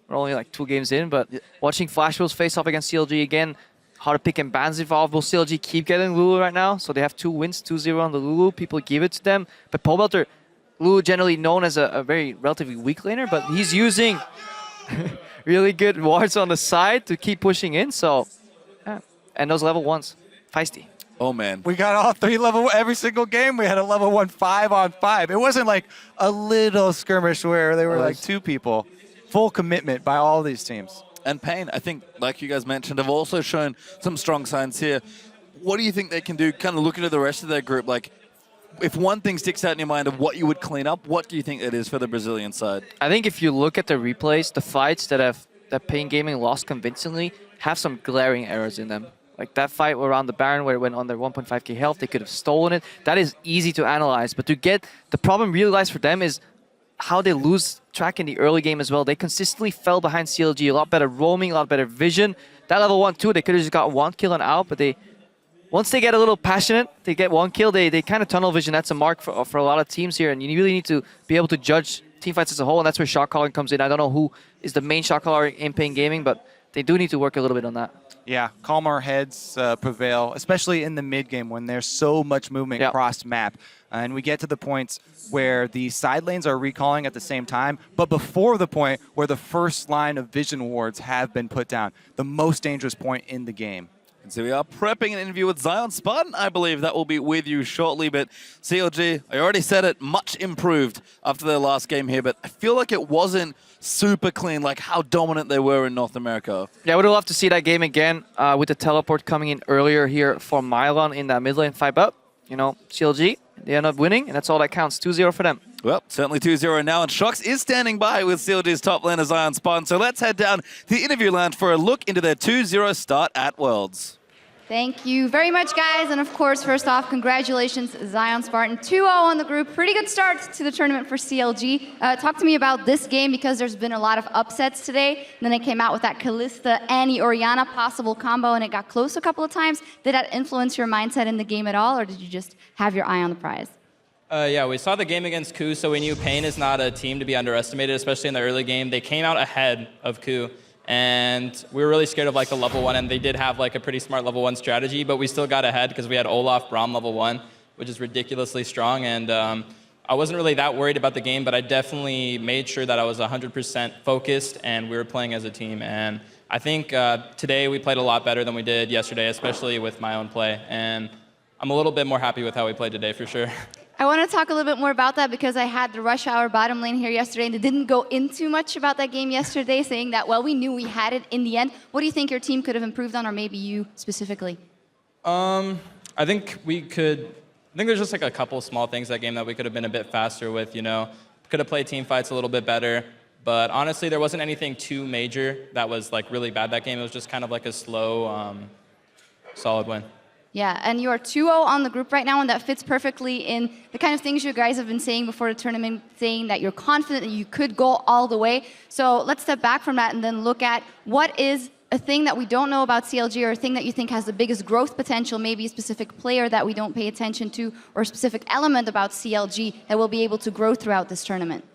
we're only like 2 games in, but watching Flash Wolves face off against CLG again, how to pick and bans evolve. Will CLG keep getting Lulu right now? So they have 2 wins, 2-0 on the Lulu. People give it to them. But Pobelter, Lulu generally known as a very relatively weak laner, but he's using really good wards on the side to keep pushing in. So, yeah. And those level 1s, feisty. Oh, man. We got all 3 level, every single game we had a level 1 5-on-5. It wasn't like a little skirmish where they were like 2 people. Full commitment by all these teams. And Pain, I think, like you guys mentioned, have also shown some strong signs here. What do you think they can do, kind of looking at the rest of their group? Like, if one thing sticks out in your mind of what you would clean up, what do you think it is for the Brazilian side? I think if you look at the replays, the fights that Pain Gaming lost convincingly have some glaring errors in them. Like that fight around the Baron where it went under 1.5k health, they could have stolen it. That is easy to analyze, but the problem really lies for them is how they lose track in the early game as well. They consistently fell behind CLG, a lot better roaming, a lot better vision. That level 1 too, they could have just got 1 kill and out, but once they get a little passionate, they get 1 kill, they kind of tunnel vision. That's a mark for a lot of teams here, and you really need to be able to judge teamfights as a whole, and that's where shot calling comes in. I don't know who is the main shot caller in Pain Gaming, but they do need to work a little bit on that. Yeah, calmer heads prevail, especially in the mid game when there's so much movement across map. And we get to the points where the side lanes are recalling at the same time, but before the point where the first line of vision wards have been put down, the most dangerous point in the game. And so we are prepping an interview with Zion Spartan. I believe that will be with you shortly, but CLG, I already said it, much improved after their last game here, but I feel like it wasn't super clean, like how dominant they were in North America. Yeah, I would love to see that game again with the teleport coming in earlier here for Mylon in that mid lane 5-up. You know, CLG, they end up winning, and that's all that counts. 2-0 for them. Well, certainly 2-0 now, and Shox is standing by with CLG's top laner Zion Spartan. So let's head down to the interview lounge for a look into their 2-0 start at Worlds. Thank you very much, guys. And of course, first off, congratulations, Zion Spartan. 2-0 on the group. Pretty good start to the tournament for CLG. Talk to me about this game because there's been a lot of upsets today. And then they came out with that Kalista, Annie, Orianna possible combo, and it got close a couple of times. Did that influence your mindset in the game at all, or did you just have your eye on the prize? Yeah, we saw the game against KOO, so we knew Pain is not a team to be underestimated, especially in the early game. They came out ahead of KOO. And we were really scared of like the level 1, and they did have like a pretty smart level 1 strategy, but we still got ahead because we had Olaf, Braum level 1, which is ridiculously strong. And I wasn't really that worried about the game, but I definitely made sure that I was 100% focused and we were playing as a team. And I think today we played a lot better than we did yesterday, especially with my own play. And I'm a little bit more happy with how we played today for sure. I want to talk a little bit more about that because I had the Rush Hour bottom lane here yesterday and they didn't go into much about that game yesterday, saying that, well, we knew we had it in the end. What do you think your team could have improved on, or maybe you specifically? I think there's just like a couple small things that game that we could have been a bit faster with, you know. Could have played team fights a little bit better. But honestly, there wasn't anything too major that was like really bad that game. It was just kind of like a slow, solid win. Yeah, and you are 2-0 on the group right now, and that fits perfectly in the kind of things you guys have been saying before the tournament, saying that you're confident that you could go all the way. So let's step back from that and then look at what is a thing that we don't know about CLG, or a thing that you think has the biggest growth potential, maybe a specific player that we don't pay attention to, or a specific element about CLG that will be able to grow throughout this tournament.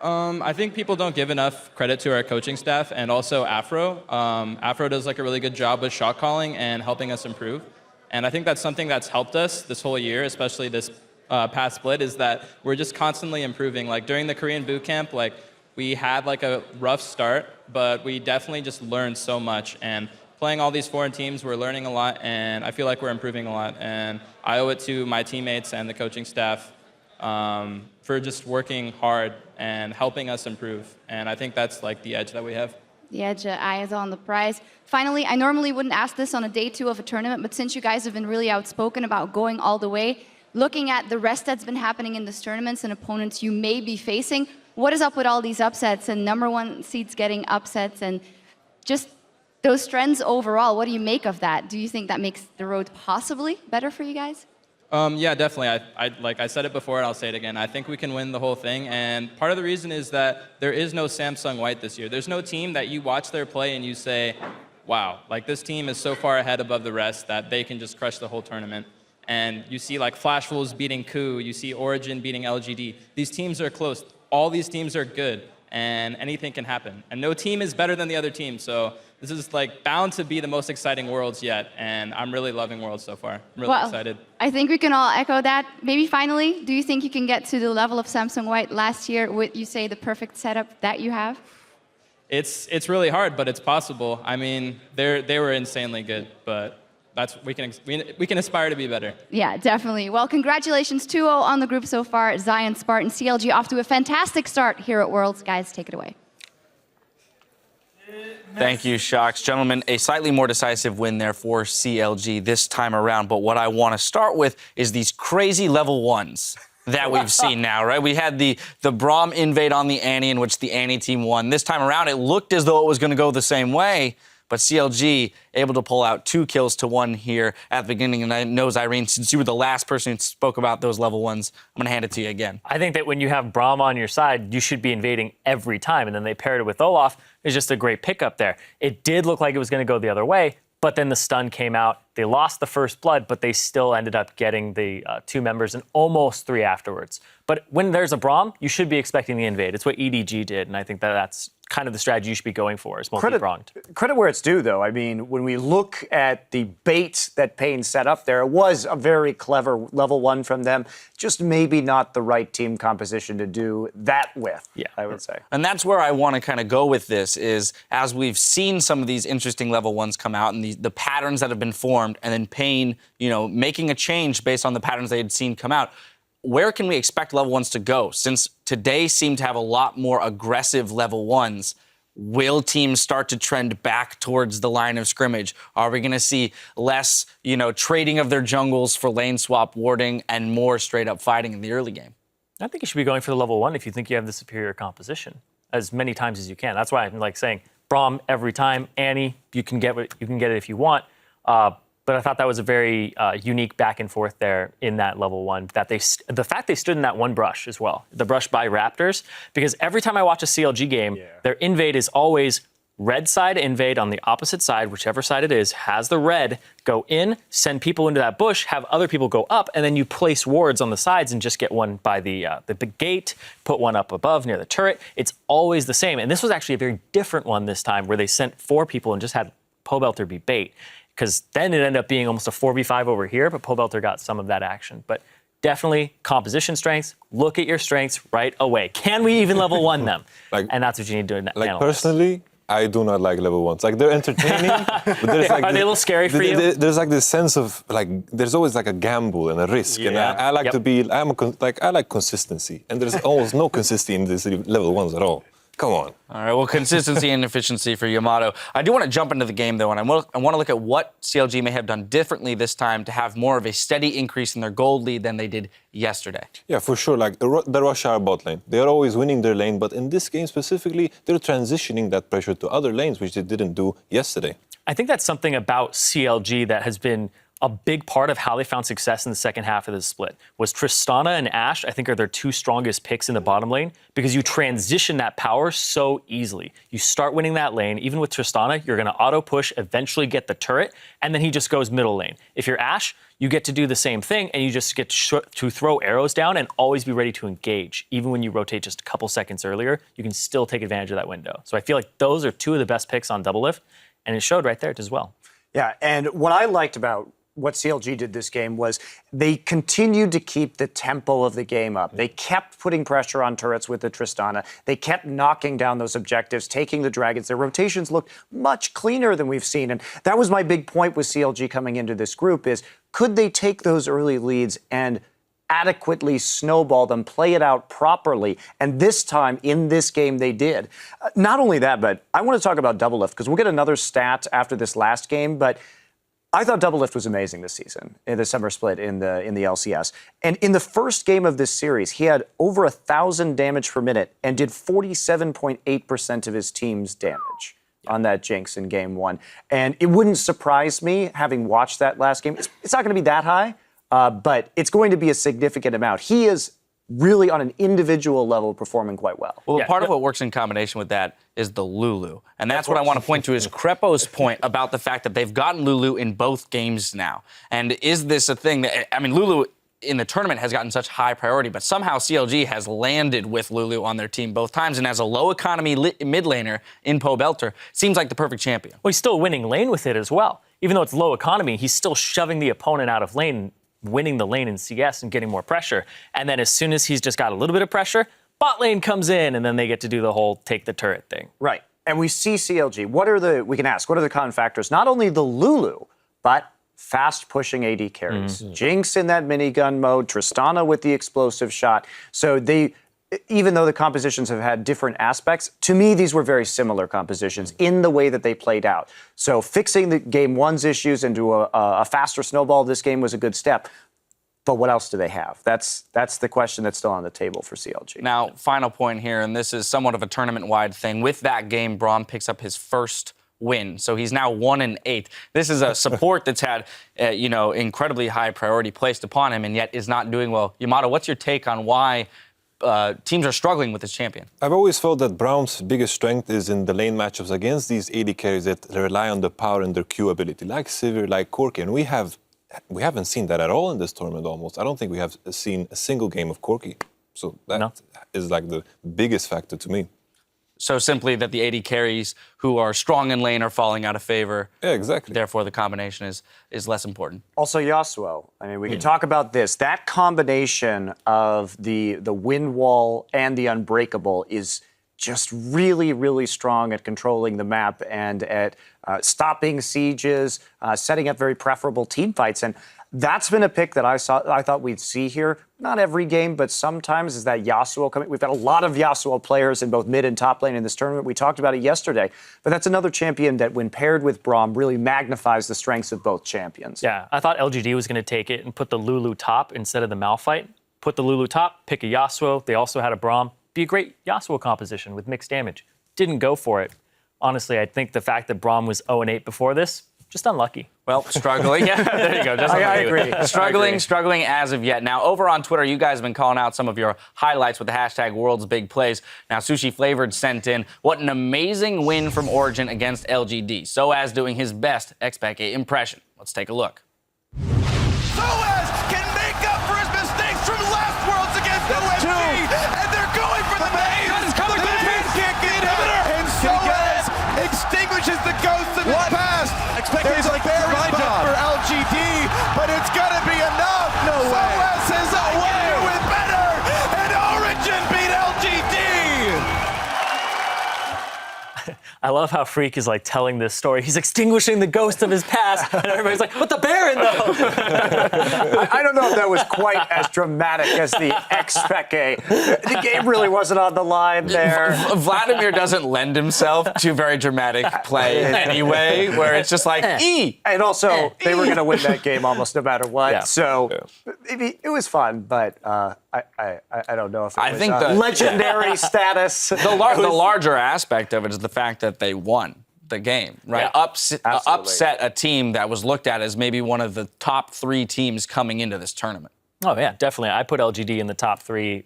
I think people don't give enough credit to our coaching staff, and also Afro. Afro does like a really good job with shot calling and helping us improve. And I think that's something that's helped us this whole year, especially this past split, is that we're just constantly improving. Like during the Korean boot camp, like we had like a rough start, but we definitely just learned so much. And playing all these foreign teams, we're learning a lot, and I feel like we're improving a lot. And I owe it to my teammates and the coaching staff for just working hard and helping us improve. And I think that's like the edge that we have. The edge eye is on the prize. Finally, I normally wouldn't ask this on a day 2 of a tournament, but since you guys have been really outspoken about going all the way, looking at the rest that's been happening in this tournaments and opponents you may be facing, what is up with all these upsets and number 1 seeds getting upsets and just those trends overall? What do you make of that? Do you think that makes the road possibly better for you guys? Yeah, definitely. Like I said it before, and I'll say it again. I think we can win the whole thing, and part of the reason is that there is no Samsung White this year. There's no team that you watch their play and you say, wow, like this team is so far ahead above the rest that they can just crush the whole tournament. And you see like Flash Wolves beating KOO, you see Origin beating LGD. These teams are close. All these teams are good, and anything can happen. And no team is better than the other team, so this is like bound to be the most exciting Worlds yet, and I'm really loving Worlds so far. I'm really excited. I think we can all echo that. Maybe finally, do you think you can get to the level of Samsung White last year with, you say, the perfect setup that you have? It's really hard, but it's possible. I mean, they were insanely good, but we can aspire to be better. Yeah, definitely. Well, congratulations 2-0 on the group so far. Zion, Spartan, CLG off to a fantastic start here at Worlds. Guys, take it away. Thank you, Shocks. Gentlemen, a slightly more decisive win there for CLG this time around. But what I want to start with is these crazy level 1s that we've seen now, right? We had the Braum invade on the Annie, in which the Annie team won. This time around, it looked as though it was going to go the same way. But CLG able to pull out 2 kills to 1 here at the beginning. And I know, Irene, since you were the last person who spoke about those level 1s, I'm going to hand it to you again. I think that when you have Braum on your side, you should be invading every time. And then they paired it with Olaf. It's just a great pickup there. It did look like it was going to go the other way, but then the stun came out. They lost the first blood, but they still ended up getting the 2 members and almost 3 afterwards. But when there's a Braum, you should be expecting the invade. It's what EDG did, and I think that's kind of the strategy you should be going for, is multi-pronged. Credit where it's due, though. I mean, when we look at the bait that Pain set up there, it was a very clever level 1 from them. Just maybe not the right team composition to do that with, I would say. And that's where I want to kind of go with this, is as we've seen some of these interesting level 1s come out and the patterns that have been formed, and then Pain, making a change based on the patterns they had seen come out, where can we expect level 1s to go? Since today seemed to have a lot more aggressive level 1s, will teams start to trend back towards the line of scrimmage? Are we going to see less, trading of their jungles for lane swap warding and more straight up fighting in the early game? I think you should be going for the level 1 if you think you have the superior composition as many times as you can. That's why I'm like saying Braum every time. Annie, you can get it if you want. But I thought that was a very unique back and forth there in that level 1. That the fact they stood in that one brush as well, the brush by Raptors, because every time I watch a CLG game, their invade is always red side invade on the opposite side, whichever side it is, has the red, go in, send people into that bush, have other people go up, and then you place wards on the sides and just get one by the gate, put one up above near the turret. It's always the same. And this was actually a very different one this time, where they sent 4 people and just had Pobelter be bait. Because then it ended up being almost a 4v5 over here, but Pobelter got some of that action. But definitely composition strengths. Look at your strengths right away. Can we even level 1 them? And that's what you need to analyze. Personally, I do not like level 1s. Like, they're entertaining, but there's Are they a little scary for you? There's like this sense of there's always like a gamble and a risk, and I like to be. I like consistency, and there's almost no consistency in these level 1s at all. Come on. All right, well, consistency and efficiency for Yamato. I do want to jump into the game, though, and I want to look at what CLG may have done differently this time to have more of a steady increase in their gold lead than they did yesterday. Yeah, for sure. Like, the Roshar bot lane, they're always winning their lane, but in this game specifically, they're transitioning that pressure to other lanes, which they didn't do yesterday. I think that's something about CLG that has been a big part of how they found success in the second half of the split. Was Tristana and Ashe, I think, are their 2 strongest picks in the bottom lane, because you transition that power so easily. You start winning that lane. Even with Tristana, you're going to auto-push, eventually get the turret, and then he just goes middle lane. If you're Ashe, you get to do the same thing, and you just get to throw arrows down and always be ready to engage. Even when you rotate just a couple seconds earlier, you can still take advantage of that window. So I feel like those are 2 of the best picks on Doublelift, and it showed right there as well. Yeah, and what I liked about what CLG did this game was they continued to keep the tempo of the game up. They kept putting pressure on turrets with the Tristana. They kept knocking down those objectives, taking the dragons. Their rotations looked much cleaner than we've seen. And that was my big point with CLG coming into this group is, could they take those early leads and adequately snowball them, play it out properly? And this time in this game, they did. Not only that, but I want to talk about Doublelift because we'll get another stat after this last game, but I thought Doublelift was amazing this season in the summer split in the LCS. And in the first game of this series, he had over 1,000 damage per minute and did 47.8% of his team's damage on that Jinx in game one. And it wouldn't surprise me, having watched that last game. It's not going to be that high, but it's going to be a significant amount. He is really on an individual level performing quite well. Well, part of what works in combination with that is the Lulu. And that's what I want to point to is Crepo's point about the fact that they've gotten Lulu in both games now. And is this a thing that, I mean, Lulu in the tournament has gotten such high priority, but somehow CLG has landed with Lulu on their team both times. And as a low economy mid laner in Pobelter, seems like the perfect champion. Well, he's still winning lane with it as well. Even though it's low economy, he's still shoving the opponent out of lane, winning the lane in CS and getting more pressure. And then as soon as he's just got a little bit of pressure, bot lane comes in and then they get to do the whole take the turret thing. Right. And we see CLG. We can ask, what are the common factors? Not only the Lulu, but fast pushing AD carries. Jinx in that minigun mode, Tristana with the explosive shot. So even though the compositions have had different aspects, to me, these were very similar compositions in the way that they played out. So fixing the game one's issues into a faster snowball this game was a good step. But what else do they have? That's the question that's still on the table for CLG. Now, final point here, and this is somewhat of a tournament-wide thing. With that game, Braum picks up his first win. So he's now 1-8. This is a support that's had, incredibly high priority placed upon him and yet is not doing well. Yamato, what's your take on why teams are struggling with this champion? I've always felt that Braum's biggest strength is in the lane matchups against these AD carries that rely on the power and their Q ability, like Sivir, like Corki. And we haven't seen that at all in this tournament almost. I don't think we have seen a single game of Corki. So that is like the biggest factor to me. So simply that the AD carries who are strong in lane are falling out of favor. Yeah, exactly. Therefore, the combination is less important. Also, Yasuo. I mean, we can talk about this. That combination of the wind wall and the unbreakable is just really, really strong at controlling the map and at stopping sieges, setting up very preferable team fights. And that's been a pick that I thought we'd see here. Not every game, but sometimes is that Yasuo coming. We've got a lot of Yasuo players in both mid and top lane in this tournament. We talked about it yesterday. But that's another champion that, when paired with Braum, really magnifies the strengths of both champions. Yeah, I thought LGD was going to take it and put the Lulu top instead of the Malphite. Put the Lulu top, pick a Yasuo. They also had a Braum. Be a great Yasuo composition with mixed damage. Didn't go for it. Honestly, I think the fact that Braum was 0-8 before this, just unlucky. Well, struggling. Yeah, there you go. Just I agree. Struggling as of yet. Now, over on Twitter, you guys have been calling out some of your highlights with the hashtag World's Big Plays. Now, Sushi Flavored sent in, what an amazing win from Origen against LGD. Soaz doing his best Xpac impression. Let's take a look. Soaz can make up for his mistakes from last Worlds against OMG, and they're going for the maze. The maze can't get it, and Soaz extinguishes the ghosts of his past. There's a bear spot for LGD, but it's gonna be enough. No way. Soaz says, I can do it better, and Origen beat LGD. I love how Freak is like telling this story. He's extinguishing the ghost of his past, and everybody's like, "But the Baron, though." I don't know if that was quite as dramatic as the Xpec. The game really wasn't on the line there. Vladimir doesn't lend himself to very dramatic play anyway, where it's just like, And also, they were going to win that game almost no matter what. Yeah. So maybe it was fun, but I don't know if it was think the legendary status. The larger aspect of it is the fact that they won the game, right? Yeah, upset a team that was looked at as maybe one of the top 3 teams coming into this tournament. Oh, yeah, definitely. I put LGD in the top 3.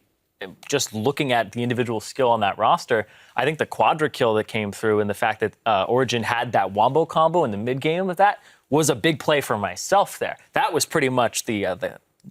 Just looking at the individual skill on that roster, I think the quadra kill that came through and the fact that Origen had that wombo combo in the mid game of that was a big play for myself there. That was pretty much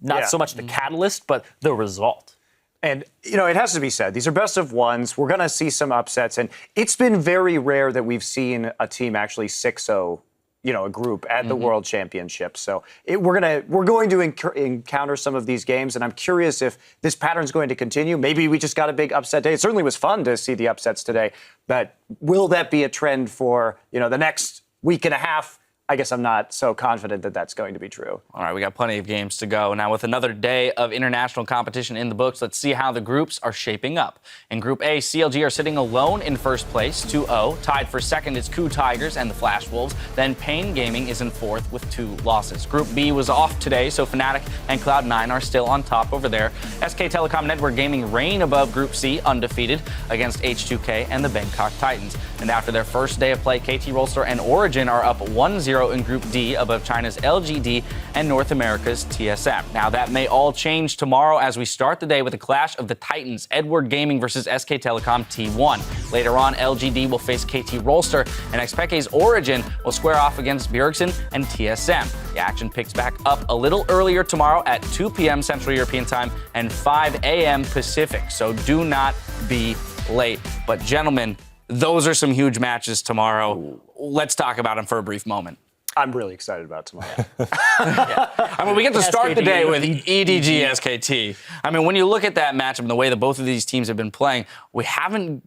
not so much the catalyst, but the result. And, it has to be said, these are best of ones. We're going to see some upsets. And it's been very rare that we've seen a team actually 6-0 a group at the World Championship. So we're going to encounter some of these games, and I'm curious if this pattern's going to continue. Maybe we just got a big upset day. It certainly was fun to see the upsets today, but will that be a trend for the next week and a half? I guess I'm not so confident that that's going to be true. All right, we got plenty of games to go. Now, with another day of international competition in the books, let's see how the groups are shaping up. In Group A, CLG are sitting alone in first place, 2-0. Tied for second is KOO Tigers and the Flash Wolves. Then Pain Gaming is in fourth with 2 losses. Group B was off today, so Fnatic and Cloud9 are still on top over there. SK Telecom Network Gaming reign above Group C, undefeated, against H2K and the Bangkok Titans. And after their first day of play, KT Rolster and Origin are up 1-0 in Group D above China's LGD and North America's TSM. Now, that may all change tomorrow as we start the day with a clash of the Titans, Edward Gaming versus SK Telecom T1. Later on, LGD will face KT Rolster, and Xpeke's Origin will square off against Bjergsen and TSM. The action picks back up a little earlier tomorrow at 2 p.m. Central European Time and 5 a.m. Pacific, so do not be late. But gentlemen, those are some huge matches tomorrow. Let's talk about them for a brief moment. I'm really excited about tomorrow. I mean, we get to start the day with EDG SKT. I mean, when you look at that matchup and the way that both of these teams have been playing, we haven't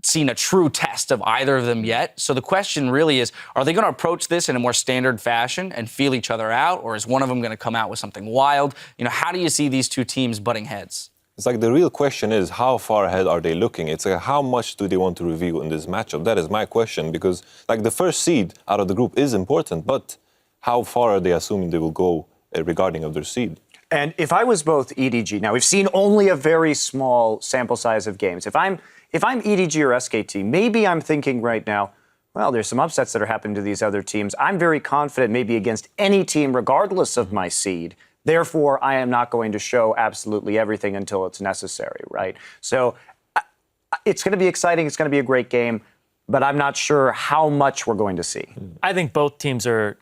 seen a true test of either of them yet. So the question really is, are they going to approach this in a more standard fashion and feel each other out, or is one of them going to come out with something wild? How do you see these two teams butting heads? It's like the real question is, how far ahead are they looking? It's like, how much do they want to reveal in this matchup? That is my question, because like the first seed out of the group is important, but how far are they assuming they will go regarding of their seed? And if I was both EDG, now we've seen only a very small sample size of games. If I'm EDG or SKT, maybe I'm thinking right now, well, there's some upsets that are happening to these other teams. I'm very confident maybe against any team, regardless of my seed. Therefore, I am not going to show absolutely everything until it's necessary, right? So it's going to be exciting. It's going to be a great game, but I'm not sure how much we're going to see. I think both teams are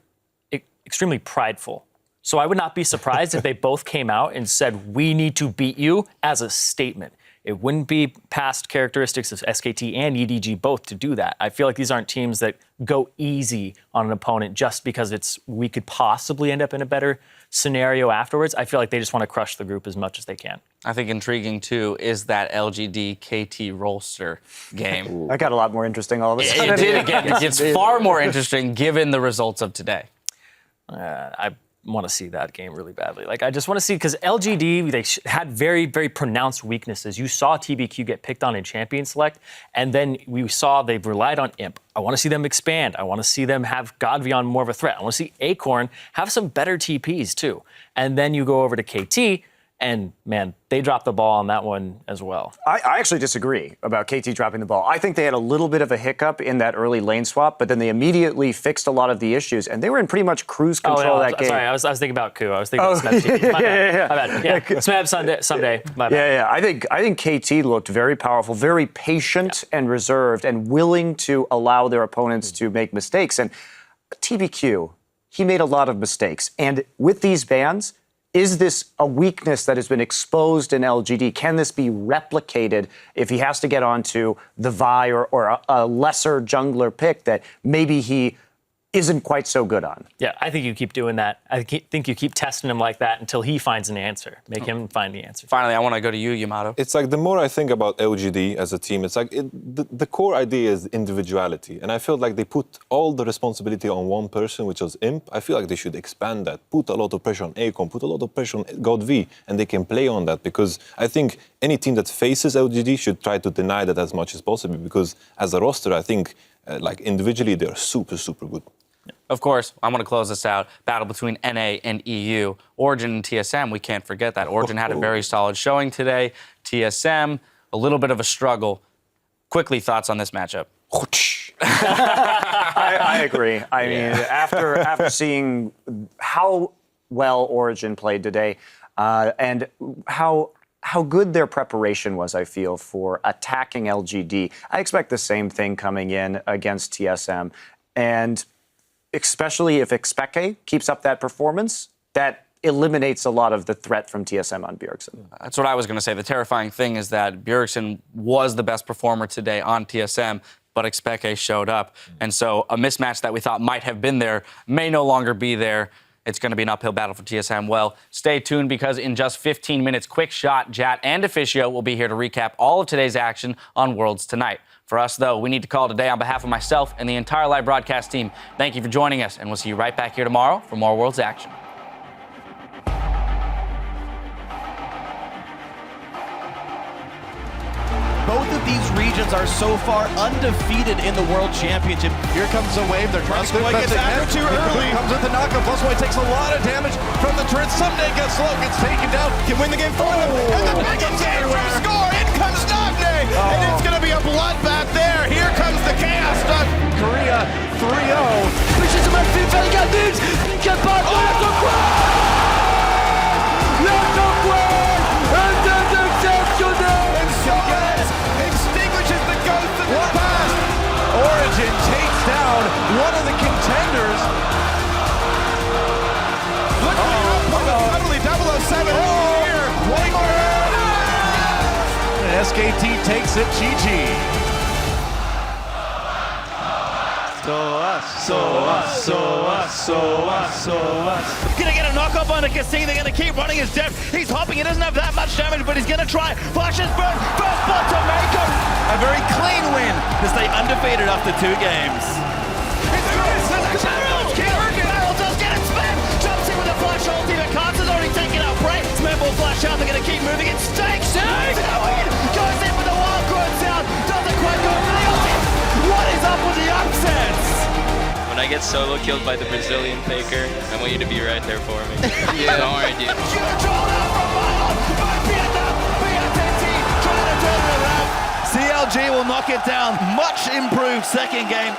extremely prideful. So I would not be surprised if they both came out and said, we need to beat you as a statement. It wouldn't be past characteristics of SKT and EDG both to do that. I feel like these aren't teams that go easy on an opponent just because we could possibly end up in a better scenario afterwards. I feel like they just want to crush the group as much as they can. I think intriguing, too, is that LGD KT Rolster game. That got a lot more interesting all of a sudden. It did again. It gets far more interesting given the results of today. I want to see that game really badly. I just want to see, because LGD, they had very, very pronounced weaknesses. You saw TBQ get picked on in Champion Select, and then we saw they've relied on Imp. I want to see them expand. I want to see them have Godvion more of a threat. I want to see Acorn have some better TPs, too. And then you go over to KT, and, man, they dropped the ball on that one as well. I actually disagree about KT dropping the ball. I think they had a little bit of a hiccup in that early lane swap, but then they immediately fixed a lot of the issues, and they were in pretty much cruise control of that game. Sorry, I was thinking about KOO. I was thinking about Smeb TV. My bad. Yeah. Smeb someday. My bad. Yeah. I think KT looked very powerful, very patient and reserved, and willing to allow their opponents to make mistakes. And TBQ, he made a lot of mistakes. And with these bans, is this a weakness that has been exposed in LGD? Can this be replicated if he has to get onto the Vi or a lesser jungler pick that maybe he isn't quite so good on? Yeah, I think you keep doing that. I think you keep testing him like that until he finds an answer. Make him find the answer. Finally, I want to go to you, Yamato. It's like the more I think about LGD as a team, it's like the core idea is individuality. And I feel like they put all the responsibility on one person, which was Imp. I feel like they should expand that, put a lot of pressure on Acorn, put a lot of pressure on GodV, and they can play on that, because I think any team that faces LGD should try to deny that as much as possible, because as a roster, I think like individually, they're super, super good. Of course, I'm going to close this out. Battle between NA and EU. Origin and TSM, we can't forget that. Origin had a very solid showing today. TSM, a little bit of a struggle. Quickly, thoughts on this matchup? I agree. I mean, after seeing how well Origin played today and how good their preparation was, I feel, for attacking LGD, I expect the same thing coming in against TSM. And especially if Xpeke keeps up that performance, that eliminates a lot of the threat from TSM on Bjergsen. That's what I was going to say. The terrifying thing is that Bjergsen was the best performer today on TSM. but Expeke showed up. And so a mismatch that we thought might have been there may no longer be there. It's going to be an uphill battle for TSM. Well, stay tuned because in just 15 minutes, Quick Shot, Jat, and Officio will be here to recap all of today's action on Worlds Tonight. For us, though, we need to call today on behalf of myself and the entire live broadcast team. Thank you for joining us, and we'll see you right back here tomorrow for more Worlds action. Both of these regions are so far undefeated in the World Championship. Here comes a wave. They're trying to gets after too early. Comes with the knockup. Plusboy takes a lot of damage from the turret. Someday gets slow, gets taken down, can win the game for them. And the big game for score. In comes Nagne. And it's going to be a bloodbath there. Here comes the Chaos Dunk. Korea 3-0. Pushes him up to Belga Dudes. Get back. Extinguishes the ghost of the past. Origin takes down one of the contenders. Look at the output of suddenly 007 here. One more. And SKT takes it. GG. Gonna get a knockoff on the Cassini. They're gonna keep running his depth. He's hopping. He doesn't have that much damage, but he's gonna try. Flashes burn. First spot to make him. A very clean win to stay undefeated after 2 games. Barrel does get it spent. Jumps in with a flash ulti, but Cards has already taken out Bray. Smith will flash out. They're gonna keep moving. It stakes. Goes in with the wild growth sound. Doesn't quite go for the ulti. What is up with the upsets? When I get solo killed by the Brazilian Faker, I want you to be right there for me. Yeah. Don't worry, dude. CLG will knock it down. Much improved second game.